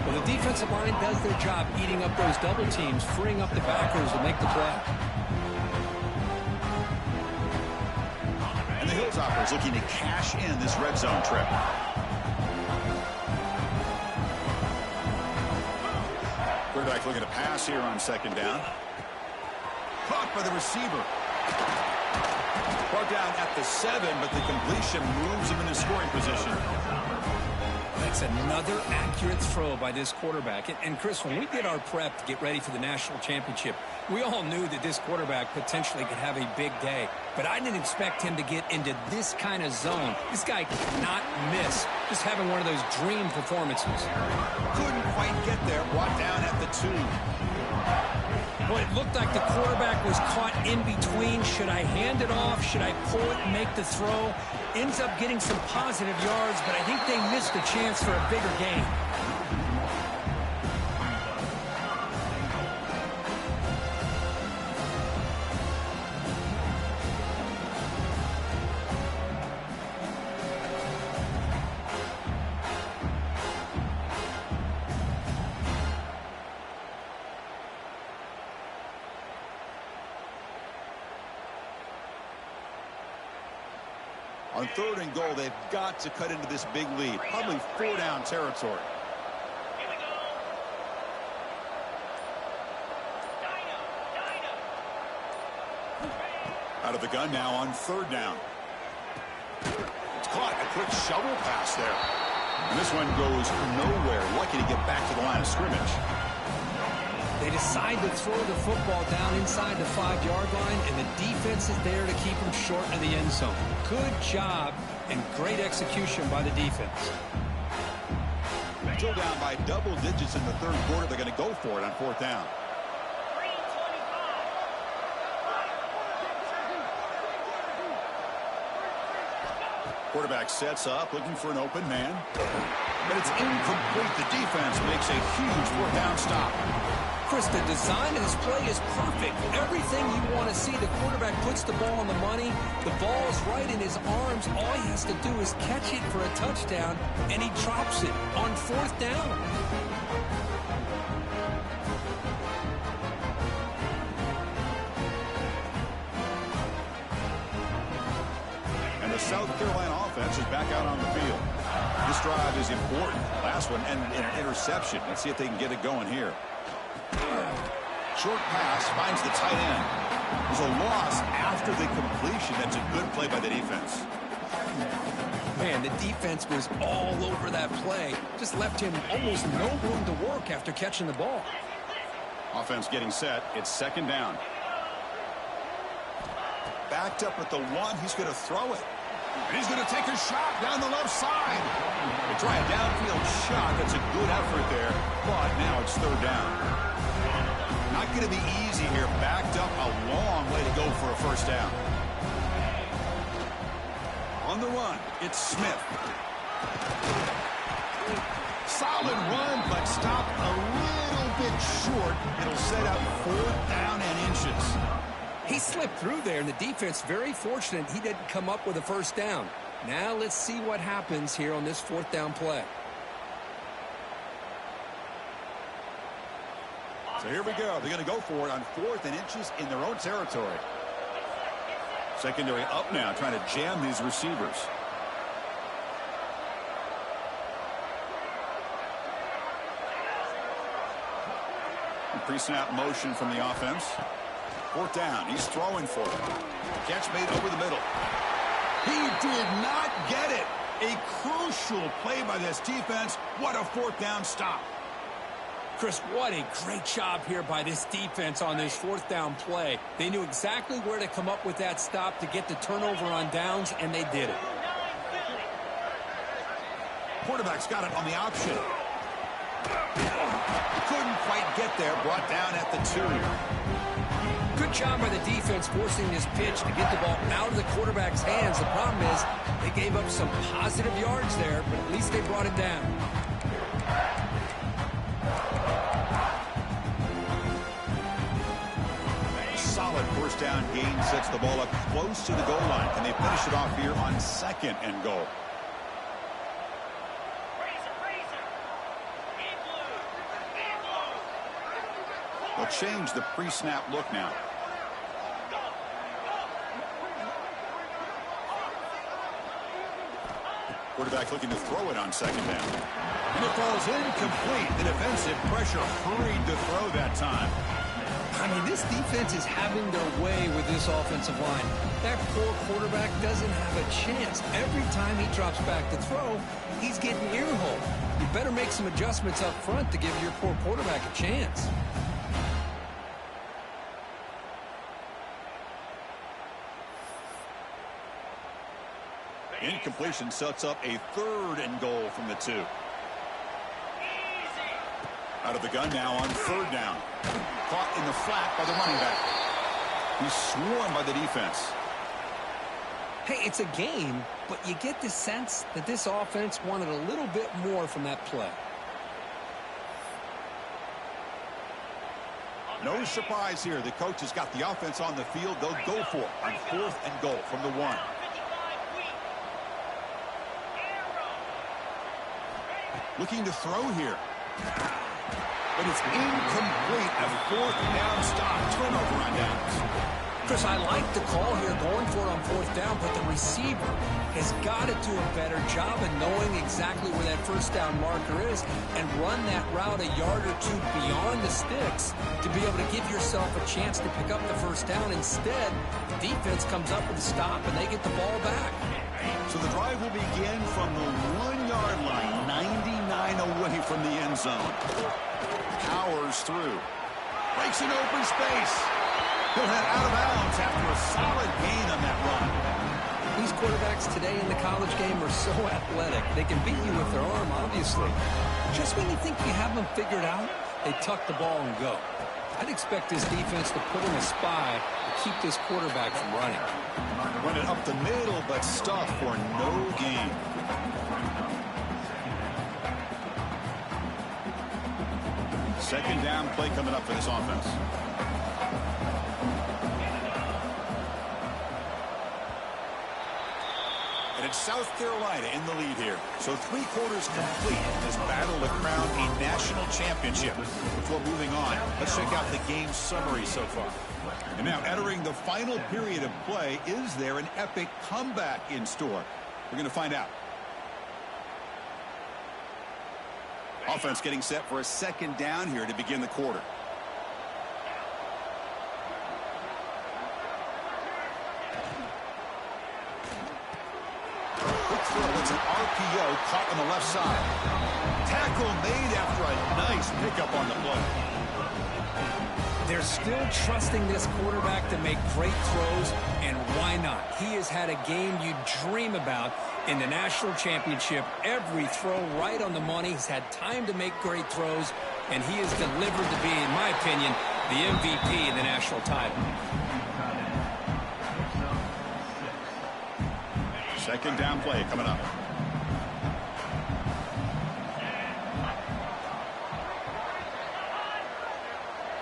Well, the defensive line does their job eating up those double teams, freeing up the backers to make the play. And the Hilltoppers looking to cash in this red zone trip. Quarterback looking to pass here on 2nd down. Caught by the receiver. Brought down at the 7, but the completion moves him into scoring position. That's another accurate throw by this quarterback. And Chris, when we did our prep to get ready for the national championship, we all knew that this quarterback potentially could have a big day. But I didn't expect him to get into this kind of zone. This guy could not miss. Just having one of those dream performances. Couldn't quite get there. Brought down at the 2. Well, it looked like the quarterback was caught in between. Should I hand it off? Should I pull it and make the throw? Ends up getting some positive yards, but I think they missed a chance for a bigger gain. On 3rd and goal, they've got to cut into this big lead. Probably 4-down territory. Out of the gun now on third down. It's caught. A quick shovel pass there. And this one goes nowhere. Lucky to get back to the line of scrimmage. They decide to throw the football down inside the 5-yard line, and the defense is there to keep them short of the end zone. Good job and great execution by the defense. Still down by double digits in the third quarter. They're going to go for it on fourth down. Quarterback sets up, looking for an open man. But it's incomplete. The defense makes a huge fourth down stop. Chris, the design of this play is perfect. Everything you want to see. The quarterback puts the ball on the money. The ball's right in his arms. All he has to do is catch it for a touchdown, and he drops it on fourth down. And the South Carolina offense is back out on the field. This drive is important. Last one ended in an interception. Let's see if they can get it going here. Short pass finds the tight end. There's a loss after the completion. That's a good play by the defense. Man, the defense was all over that play. Just left him almost no room to work after catching the ball. Offense getting set. It's second down. Backed up at the one. He's going to throw it. And he's going to take a shot down the left side. They try a downfield shot. That's a good effort there. But now it's third down. Not going to be easy here. Backed up, a long way to go for a first down. On the run, it's Smith. Solid run, but stopped a little bit short. It'll set up fourth down and inches. He slipped through there, and the defense very fortunate he didn't come up with a first down. Now let's see what happens here on this fourth down play. So here we go. They're going to go for it on fourth and inches in their own territory. Secondary up now, trying to jam these receivers. Pre-snap motion from the offense. Fourth down. He's throwing for it. Catch made over the middle. He did not get it. A crucial play by this defense. What a fourth down stop. Chris, what a great job here by this defense on this fourth down play. They knew exactly where to come up with that stop to get the turnover on downs, and they did it. Quarterback's got it on the option. Couldn't quite get there. Brought down at the 2. Good job by the defense forcing this pitch to get the ball out of the quarterback's hands. The problem is they gave up some positive yards there, but at least they brought it down. Solid first down gain sets the ball up close to the goal line. Can they finish it off here on second and goal? They'll change the pre-snap look now. Quarterback looking to throw it on second down. And it falls incomplete. The defensive pressure hurried to throw that time. I mean, this defense is having their way with this offensive line. That poor quarterback doesn't have a chance. Every time he drops back to throw, he's getting ear-holed. You better make some adjustments up front to give your poor quarterback a chance. Incompletion sets up a third and goal from the 2. Out of the gun now on third down. Caught in the flat by the running back. He's swarmed by the defense. Hey, it's a game, but you get the sense that this offense wanted a little bit more from that play. No surprise here. The coach has got the offense on the field. They'll go for it on fourth and goal from the 1. Looking to throw here. But it's incomplete. A fourth down stop. Turnover on downs. Chris, I like the call here going for it on fourth down, but the receiver has got to do a better job of knowing exactly where that first down marker is and run that route a yard or two beyond the sticks to be able to give yourself a chance to pick up the first down. Instead, the defense comes up with a stop and they get the ball back. So the drive will begin from the 1-yard line, 99 away from the end zone. Powers through. Breaks an open space. He'll head out of bounds after a solid gain on that run. These quarterbacks today in the college game are so athletic. They can beat you with their arm, obviously. Just when you think you have them figured out, they tuck the ball and go. I'd expect this defense to put in a spy to keep this quarterback from running. Run it up the middle, but stuff for no gain. Second down play coming up for this offense. And it's South Carolina in the lead here. So 3 quarters complete in this battle to crown a national championship. Before moving on, let's check out the game summary so far. And now entering the final period of play, is there an epic comeback in store? We're going to find out. Offense getting set for a second down here to begin the quarter. It's an RPO caught on the left side. Tackle made after a nice pickup on the play. They're still trusting this quarterback to make great throws, and why not? He has had a game you dream about in the national championship. Every throw right on the money. He's had time to make great throws, and he has delivered to be, in my opinion, the MVP in the national title. Second down play coming up.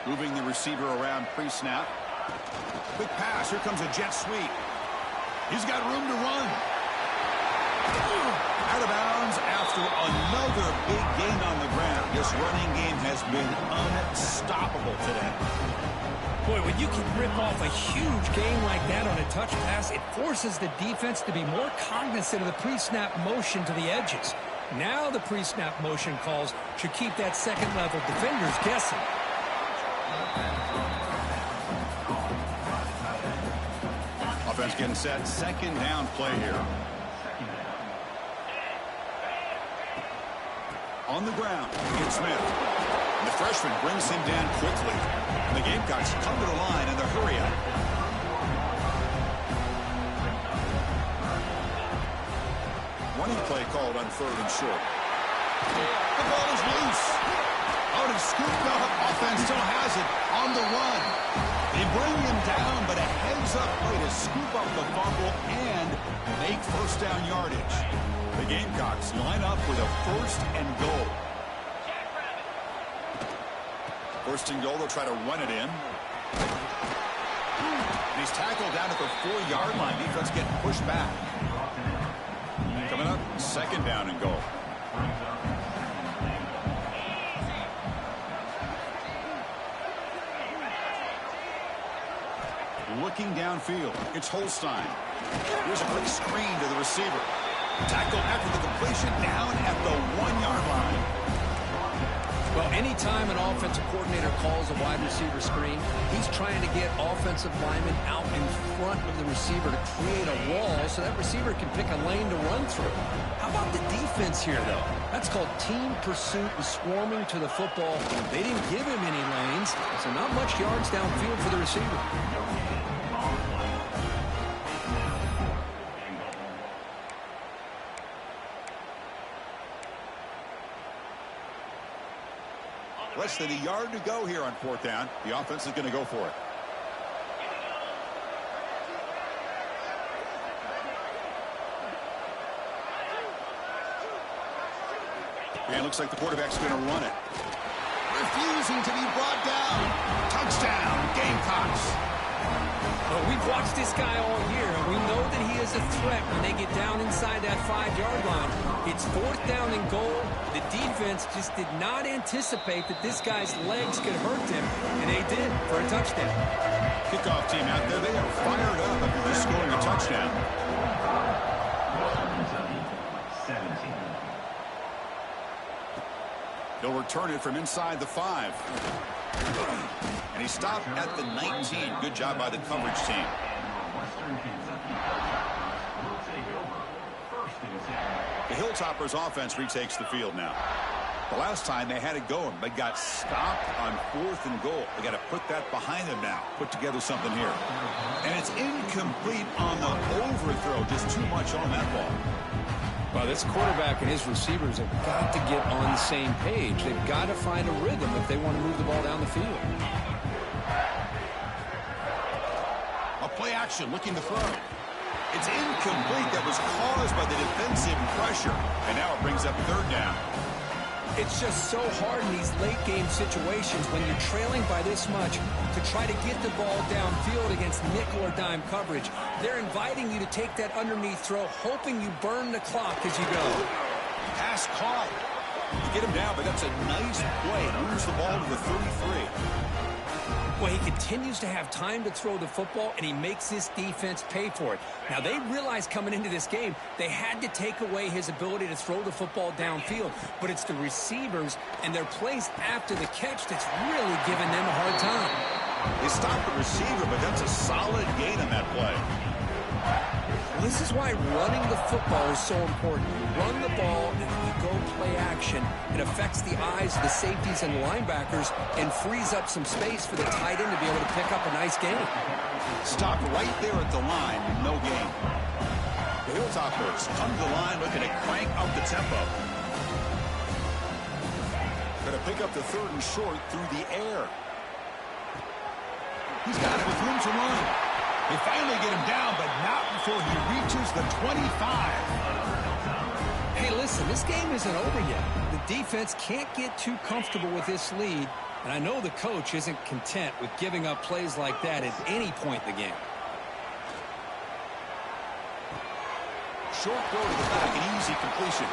Moving the receiver around pre-snap. Quick pass. Here comes a jet sweep. He's got room to run. Out of bounds after another big gain on the ground. This running game has been unstoppable today. Boy, when you can rip off a huge gain like that on a touch pass, it forces the defense to be more cognizant of the pre-snap motion to the edges. Now the pre-snap motion calls should keep that second-level defenders guessing. Offense getting set. Second down play here. On the ground, it's Smith. And the freshman brings him down quickly. The Gamecocks come to the line in the hurry-up. Running play called on 3rd and short. The ball is loose. Oh, and scooped up. Offense still has it on the run. They bring him down, but a heads-up play to scoop up the fumble and make first down yardage. The Gamecocks line up with a 1st and goal. First and goal, they'll try to run it in. And he's tackled down at the 4-yard line. Defense getting pushed back. Coming up, second down and goal. Looking downfield, it's Holstein. Here's a quick screen to the receiver. Tackle after the completion down at the 1-yard line. Well, anytime an offensive coordinator calls a wide receiver screen, he's trying to get offensive linemen out in front of the receiver to create a wall so that receiver can pick a lane to run through. How about the defense here, though? That's called team pursuit and swarming to the football. They didn't give him any lanes, so not much yards downfield for the receiver. Less than a yard to go here on 4th down. The offense is going to go for it. And it looks like the quarterback's going to run it. Refusing to be brought down. Touchdown, Gamecocks. Well, we've watched this guy all year, and we know that he is a threat when they get down inside that 5-yard line. It It's 4th down and goal. The defense just did not anticipate that this guy's legs could hurt him, and they did for a touchdown. Kickoff team out there, they are fired up after just scoring a touchdown. He'll return it from inside the 5. And he stopped at the 19. Good job by the coverage team. The Hilltoppers offense retakes the field now. The last time they had it going, but got stopped on 4th and goal. They got to put that behind them now. Put together something here. And it's incomplete on the overthrow. Just too much on that ball. Well, this quarterback and his receivers have got to get on the same page. They've got to find a rhythm if they want to move the ball down the field. A play action looking to throw. It's incomplete. That was caused by the defensive pressure. And now it brings up 3rd down. It's just so hard in these late-game situations when you're trailing by this much to try to get the ball downfield against nickel or dime coverage. They're inviting you to take that underneath throw, hoping you burn the clock as you go. Pass caught. You get him down, but that's a nice play. Moves the ball to the 33. Well, he continues to have time to throw the football, and he makes this defense pay for it. Now, they realized coming into this game they had to take away his ability to throw the football downfield, but it's the receivers and their plays after the catch that's really giving them a hard time. They stopped the receiver, but that's a solid gain on that play. Well, this is why running the football is so important. You run the ball, and then you go play action. It affects the eyes of the safeties and linebackers and frees up some space for the tight end to be able to pick up a nice gain. Stopped right there at the line, no gain. The Hilltoppers come to the line looking to crank up the tempo. Going to pick up the 3rd and short through the air. He's got it with room to run. They finally get him down, but not before he reaches the 25. Hey, listen, this game isn't over yet. The defense can't get too comfortable with this lead, and I know the coach isn't content with giving up plays like that at any point in the game. Short throw to the back, an easy completion.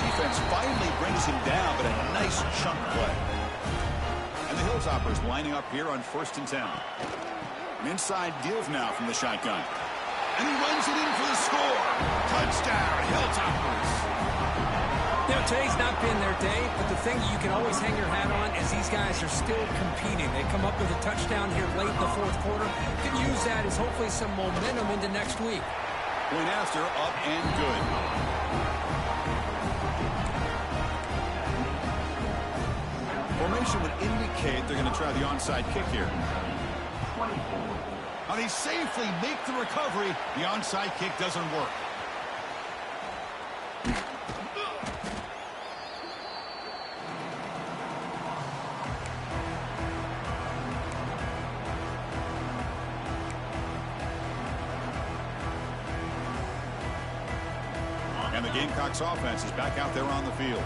Defense finally brings him down, but a nice chunk play. And the Hilltoppers lining up here on 1st and 10. An inside deals now from the shotgun. And he runs it in for the score. Touchdown, Hilltoppers. You know, today's not been their day, but the thing you can always hang your hat on is these guys are still competing. They come up with a touchdown here late in the 4th quarter. You can use that as hopefully some momentum into next week. Point after, up and good. Formation would indicate they're going to try the onside kick here. Now they safely make the recovery. The onside kick doesn't work. And the Gamecocks offense is back out there on the field.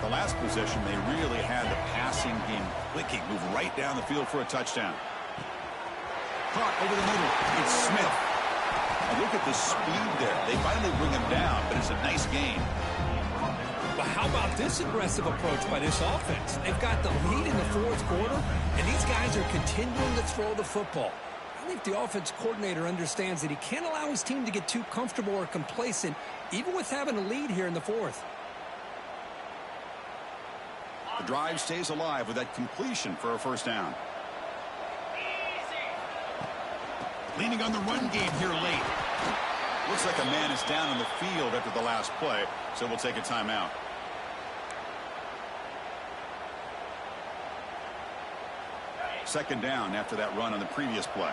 The last possession, they really had the passing game clicking. Move right down the field for a touchdown. Caught over the middle. It's Smith. And look at the speed there. They finally bring him down, but it's a nice gain. But how about this aggressive approach by this offense? They've got the lead in the 4th quarter, and these guys are continuing to throw the football. I think the offense coordinator understands that he can't allow his team to get too comfortable or complacent, even with having a lead here in the 4th. The drive stays alive with that completion for a 1st down. Leaning on the run game here late. Looks like a man is down on the field after the last play, so we'll take a timeout. Second down after that run on the previous play.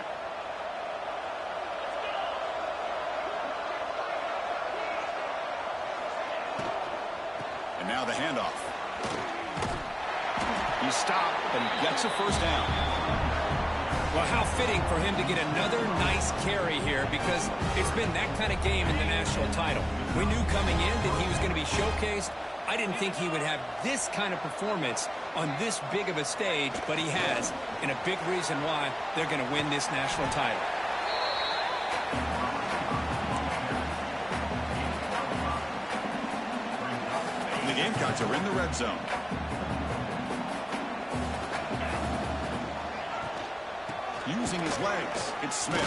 And now the handoff. He stopped, but he gets a 1st down. Well, how fitting for him to get another nice carry here, because it's been that kind of game in the national title. We knew coming in that he was going to be showcased. I didn't think he would have this kind of performance on this big of a stage, but he has, and a big reason why they're going to win this national title. And the Gamecocks are in the red zone. Using his legs, it's Smith.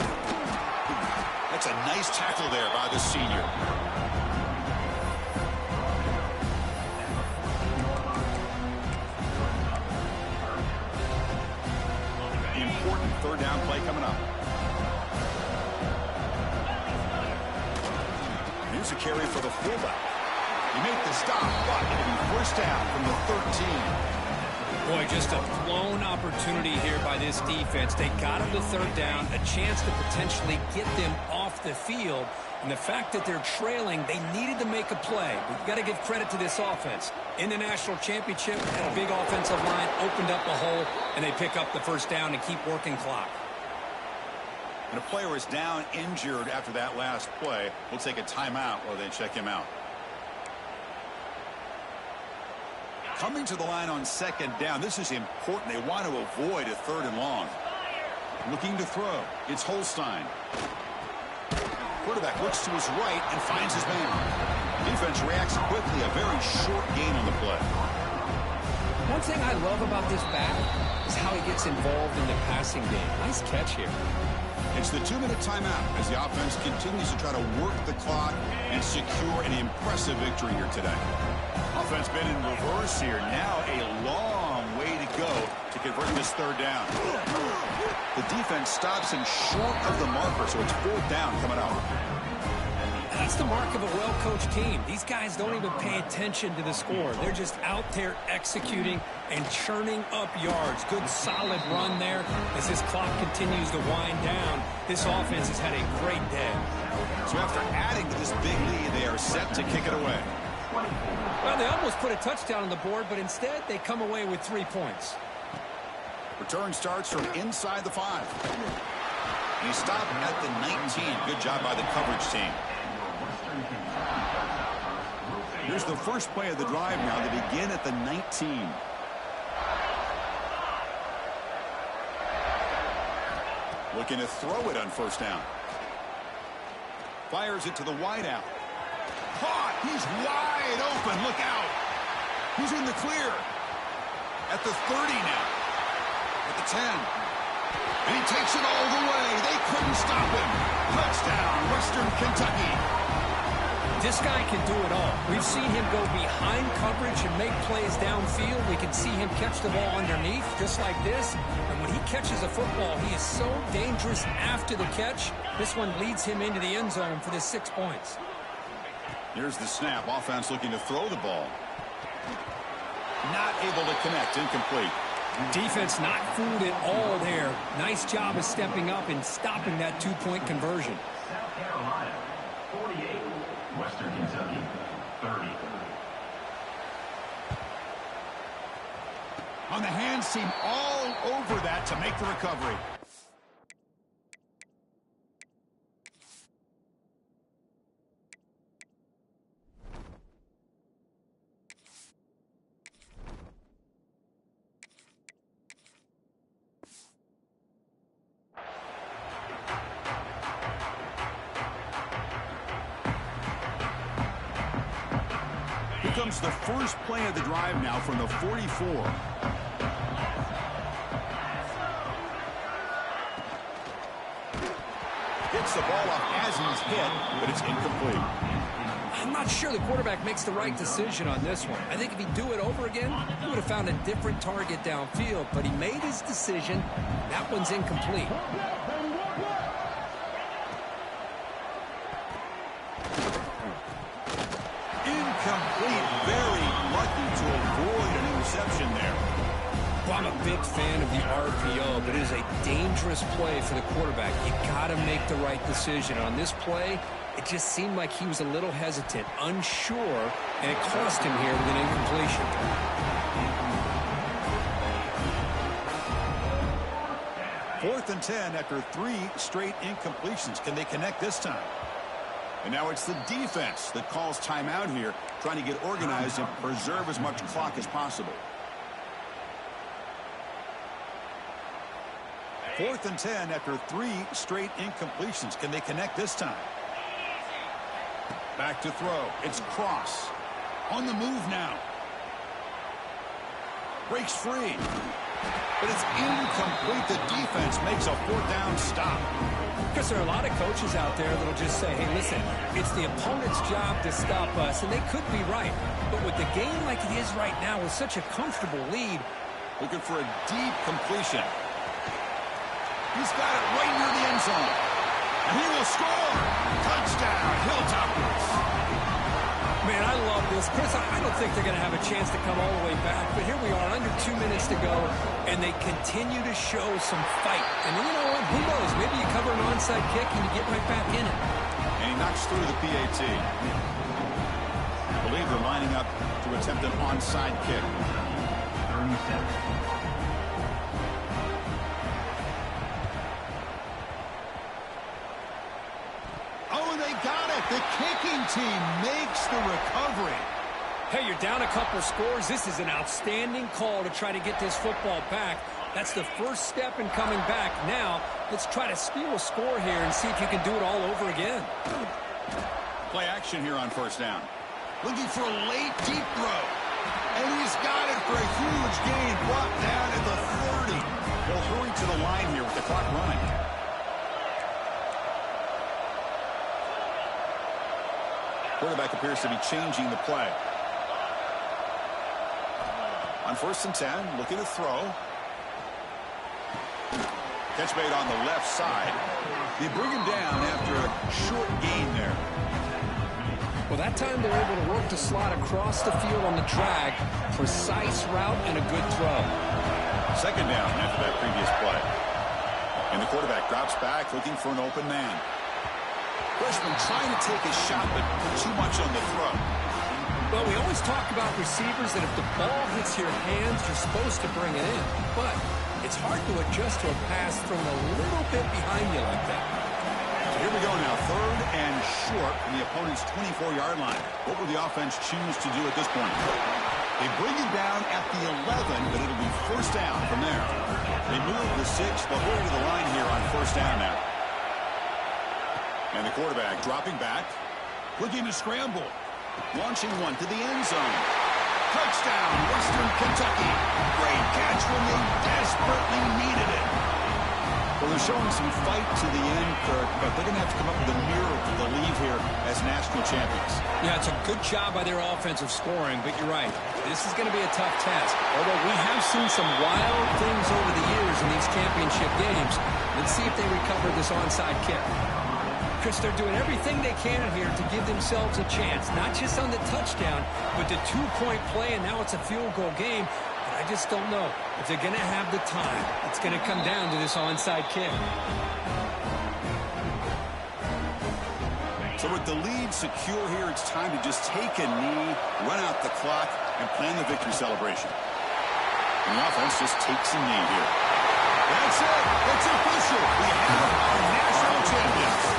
That's a nice tackle there by the senior. Important third down play coming up. Here's a carry for the fullback. He made the stop, but it'll be first down from the 13. Boy, just a blown opportunity here by this defense. They got him to third down, a chance to potentially get them off the field. And the fact that they're trailing, they needed to make a play. We've got to give credit to this offense. In the national championship, that big offensive line opened up a hole, and they pick up the first down and keep working clock. And a player is down injured after that last play. We'll take a timeout while they check him out. Coming to the line on second down, this is important. They want to avoid a third and long. Looking to throw. It's Holstein. Quarterback looks to his right and finds his man. Defense reacts quickly. A very short gain on the play. One thing I love about this back is how he gets involved in the passing game. Nice catch here. It's the 2-minute timeout as the offense continues to try to work the clock and secure an impressive victory here today. Offense been in reverse here. Now a long way to go to convert this third down. The defense stops him short of the marker, so it's fourth down coming up. That's the mark of a well-coached team. These guys don't even pay attention to the score. They're just out there executing and churning up yards. Good, solid run there as this clock continues to wind down. This offense has had a great day. So after adding to this big lead, they are set to kick it away. Well, they almost put a touchdown on the board, but instead they come away with 3 points. Return starts from inside the 5. And he stopped at the 19. Good job by the coverage team. Here's the first play of the drive now. They begin at the 19. Looking to throw it on first down. Fires it to the wideout. Caught. He's wide open. Look out. He's in the clear. At the 30 now. At the 10. And he takes it all the way. They couldn't stop him. Touchdown, Western Kentucky. This guy can do it all. We've seen him go behind coverage and make plays downfield. We can see him catch the ball underneath, just like this. And when he catches a football, he is so dangerous after the catch. This one leads him into the end zone for the 6 points. Here's the snap. Offense looking to throw the ball. Not able to connect. Incomplete. Defense not fooled at all there. Nice job of stepping up and stopping that 2-point conversion. South Carolina, 48. Western Kentucky, 30. On the hands team all over that to make the recovery. Here comes the first play of the drive now from the 44. Gets the ball off as he's hit, but it's incomplete. I'm not sure the quarterback makes the right decision on this one. I think if he'd do it over again, he would have found a different target downfield, but he made his decision. That one's incomplete. Incomplete. Very lucky to avoid an interception there. Well, I'm a big fan of the RPO, but it is a dangerous play for the quarterback. You got to make the right decision. On this play, it just seemed like he was a little hesitant, unsure, and it cost him here with an incompletion. Fourth and 10 after 3 straight incompletions. Can they connect this time? And now it's the defense that calls timeout here, trying to get organized and preserve as much clock as possible. Fourth and 10 after 3 straight incompletions. Can they connect this time? Back to throw. It's Cross. On the move now. Breaks free. But it's incomplete. The defense makes a fourth down stop. Because there are a lot of coaches out there that will just say, hey, listen, it's the opponent's job to stop us, and they could be right. But with the game like it is right now, with such a comfortable lead, looking for a deep completion. He's got it right near the end zone. And he will score. Touchdown, Hilltoppers. Man, I love this. Chris, I don't think they're going to have a chance to come all the way back. But here we are, under 2 minutes to go, and they continue to show some fight. And you know what? Who knows? Maybe you cover an onside kick and you get right back in it. And he knocks through the PAT. I believe they're lining up to attempt an onside kick. 37. The kicking team makes the recovery. Hey, you're down a couple scores. This is an outstanding call to try to get this football back. That's the first step in coming back. Now, let's try to steal a score here and see if you can do it all over again. Play action here on first down. Looking for a late, deep throw. And he's got it for a huge gain. Brought down at the 30. They'll hurry to the line here with the clock running. Quarterback appears to be changing the play. On 1st and 10, looking to throw. Catch made on the left side. They bring him down after a short gain there. Well, that time they're able to work the slot across the field on the drag. Precise route and a good throw. 2nd down after that previous play. And the quarterback drops back looking for an open man. Freshman trying to take a shot, but too much on the throw. Well, we always talk about receivers that if the ball hits your hands, you're supposed to bring it in. But it's hard to adjust to a pass thrown a little bit behind you like that. So here we go now, 3rd and short from the opponent's 24-yard line. What will the offense choose to do at this point? They bring him down at the 11, but it'll be 1st down from there. They move the 6, they'll hurry to the line here on 1st down now. And the quarterback dropping back, looking to scramble. Launching one to the end zone. Touchdown, Western Kentucky. Great catch when they desperately needed it. Well, they're showing some fight to the end, Kirk, but they're going to have to come up with a miracle to leave here as national champions. Yeah, it's a good job by their offensive scoring, but you're right. This is going to be a tough task. Although we have seen some wild things over the years in these championship games. Let's see if they recover this onside kick. Chris, they're doing everything they can here to give themselves a chance, not just on the touchdown, but the 2-point play, and now it's a field goal game. But I just don't know if they're going to have the time. It's going to come down to this onside kick. So with the lead secure here, it's time to just take a knee, run out the clock, and plan the victory celebration. And the offense just takes a knee here. That's it. It's official. We have our national champions.